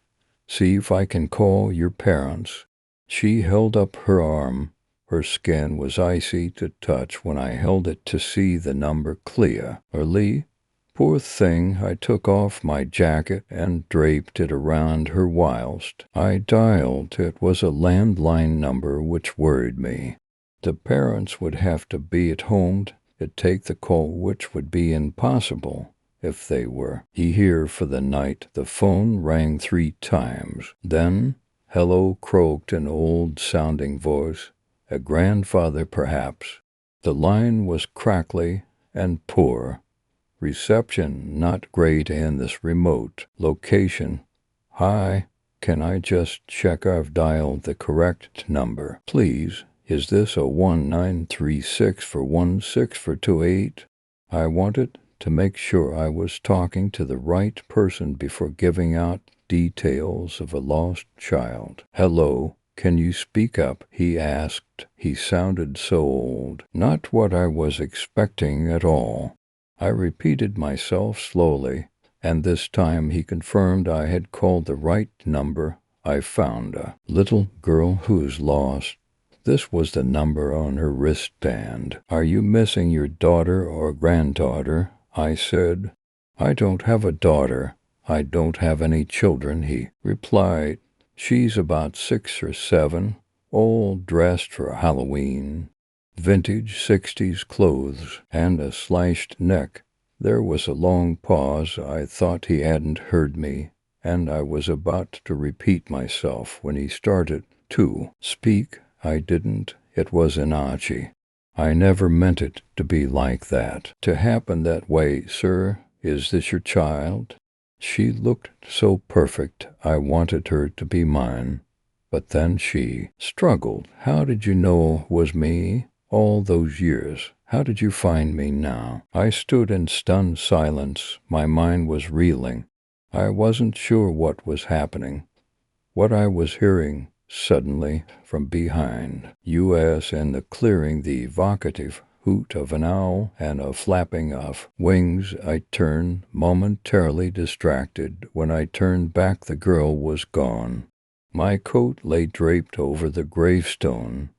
see if I can call your parents. She held up her arm. Her skin was icy to touch when I held it to see the number clear. Lee, poor thing, I took off my jacket and draped it around her whilst I dialed. It was a landline number which worried me. The parents would have to be at home to take the call, which would be impossible if they were here for the night. The phone rang 3 times. Then, hello, croaked an old-sounding voice. A grandfather, perhaps. The line was crackly and poor. Reception not great in this remote location. Hi, can I just check I've dialed the correct number, please? Is this a 1936 for 16 for 28? I wanted to make sure I was talking to the right person before giving out details of a lost child. Hello, can you speak up? He asked. He sounded so old. Not what I was expecting at all. I repeated myself slowly, and this time he confirmed I had called the right number. I found a little girl who's lost. This was the number on her wristband. Are you missing your daughter or granddaughter? I said. I don't have a daughter. I don't have any children, he replied. She's about 6 or 7, all dressed for Halloween. Vintage 60s clothes and a slashed neck. There was a long pause. I thought he hadn't heard me, and I was about to repeat myself when he started to speak. I didn't. It was in Archie. I never meant it to be like that, to happen that way. Sir, is this your child? She looked so perfect, I wanted her to be mine. But then she struggled. How did you know it was me? All those years. How did you find me now? I stood in stunned silence. My mind was reeling. I wasn't sure what was happening, what I was hearing. Suddenly, from behind us in the clearing, the evocative hoot of an owl and a flapping of wings. I turned, momentarily distracted. When I turned back, the girl was gone. My coat lay draped over the gravestone.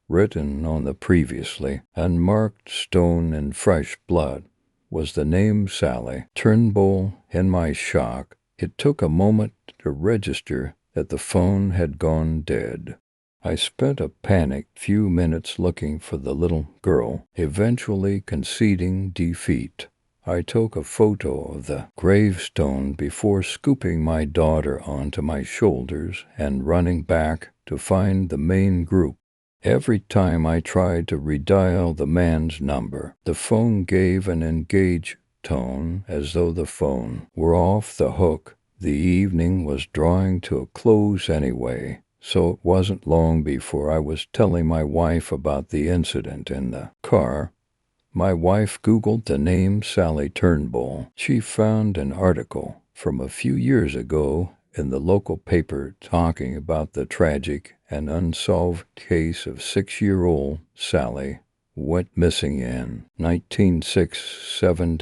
Written on the previously unmarked stone in fresh blood was the name Sally Turnbull. In my shock, it took a moment to register that the phone had gone dead. I spent a panicked few minutes looking for the little girl, eventually conceding defeat. I took a photo of the gravestone before scooping my daughter onto my shoulders and running back to find the main group. Every time I tried to redial the man's number, the phone gave an engaged tone as though the phone were off the hook. The evening was drawing to a close anyway, so it wasn't long before I was telling my wife about the incident in the car. My wife Googled the name Sally Turnbull. She found an article from a few years ago in the local paper talking about the tragic and unsolved case of 6-year-old Sally went missing in 1967.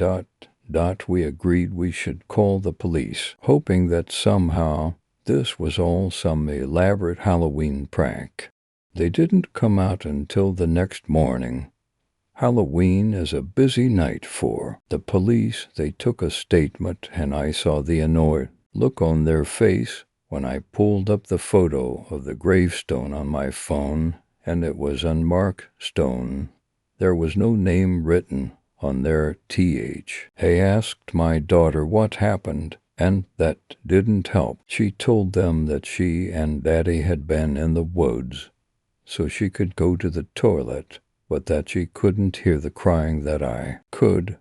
We agreed we should call the police, hoping that somehow this was all some elaborate Halloween prank. They didn't come out until the next morning. Halloween is a busy night for the police. They took a statement, and I saw the annoyed look on their face when I pulled up the photo of the gravestone on my phone, and it was unmarked stone. There was no name written on their th. I asked my daughter what happened, and that didn't help. She told them that she and Daddy had been in the woods, so she could go to the toilet, but that she couldn't hear the crying that I could.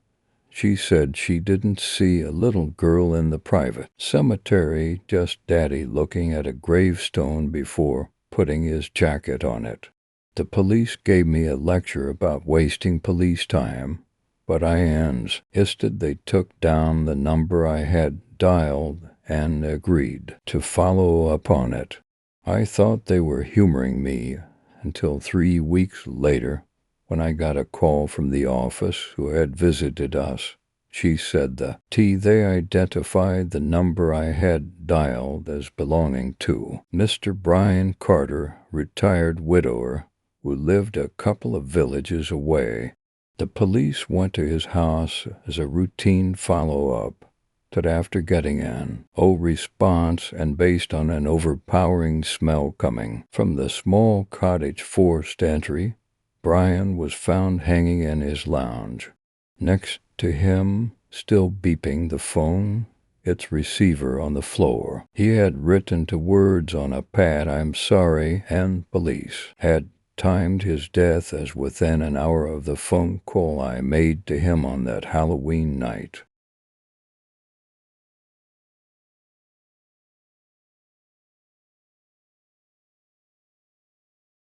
She said she didn't see a little girl in the private cemetery, just Daddy looking at a gravestone before putting his jacket on it. The police gave me a lecture about wasting police time, but I insisted they took down the number I had dialed and agreed to follow up on it. I thought they were humoring me until 3 weeks later, when I got a call from the office who had visited us. She said they identified the number I had dialed as belonging to Mr. Brian Carter, retired widower, who lived a couple of villages away. The police went to his house as a routine follow-up, but after getting no response and based on an overpowering smell coming from the small cottage forced entry, Brian was found hanging in his lounge. Next to him, still beeping the phone, its receiver on the floor. He had written to words on a pad, "I'm sorry," and police had timed his death as within an hour of the phone call I made to him on that Halloween night.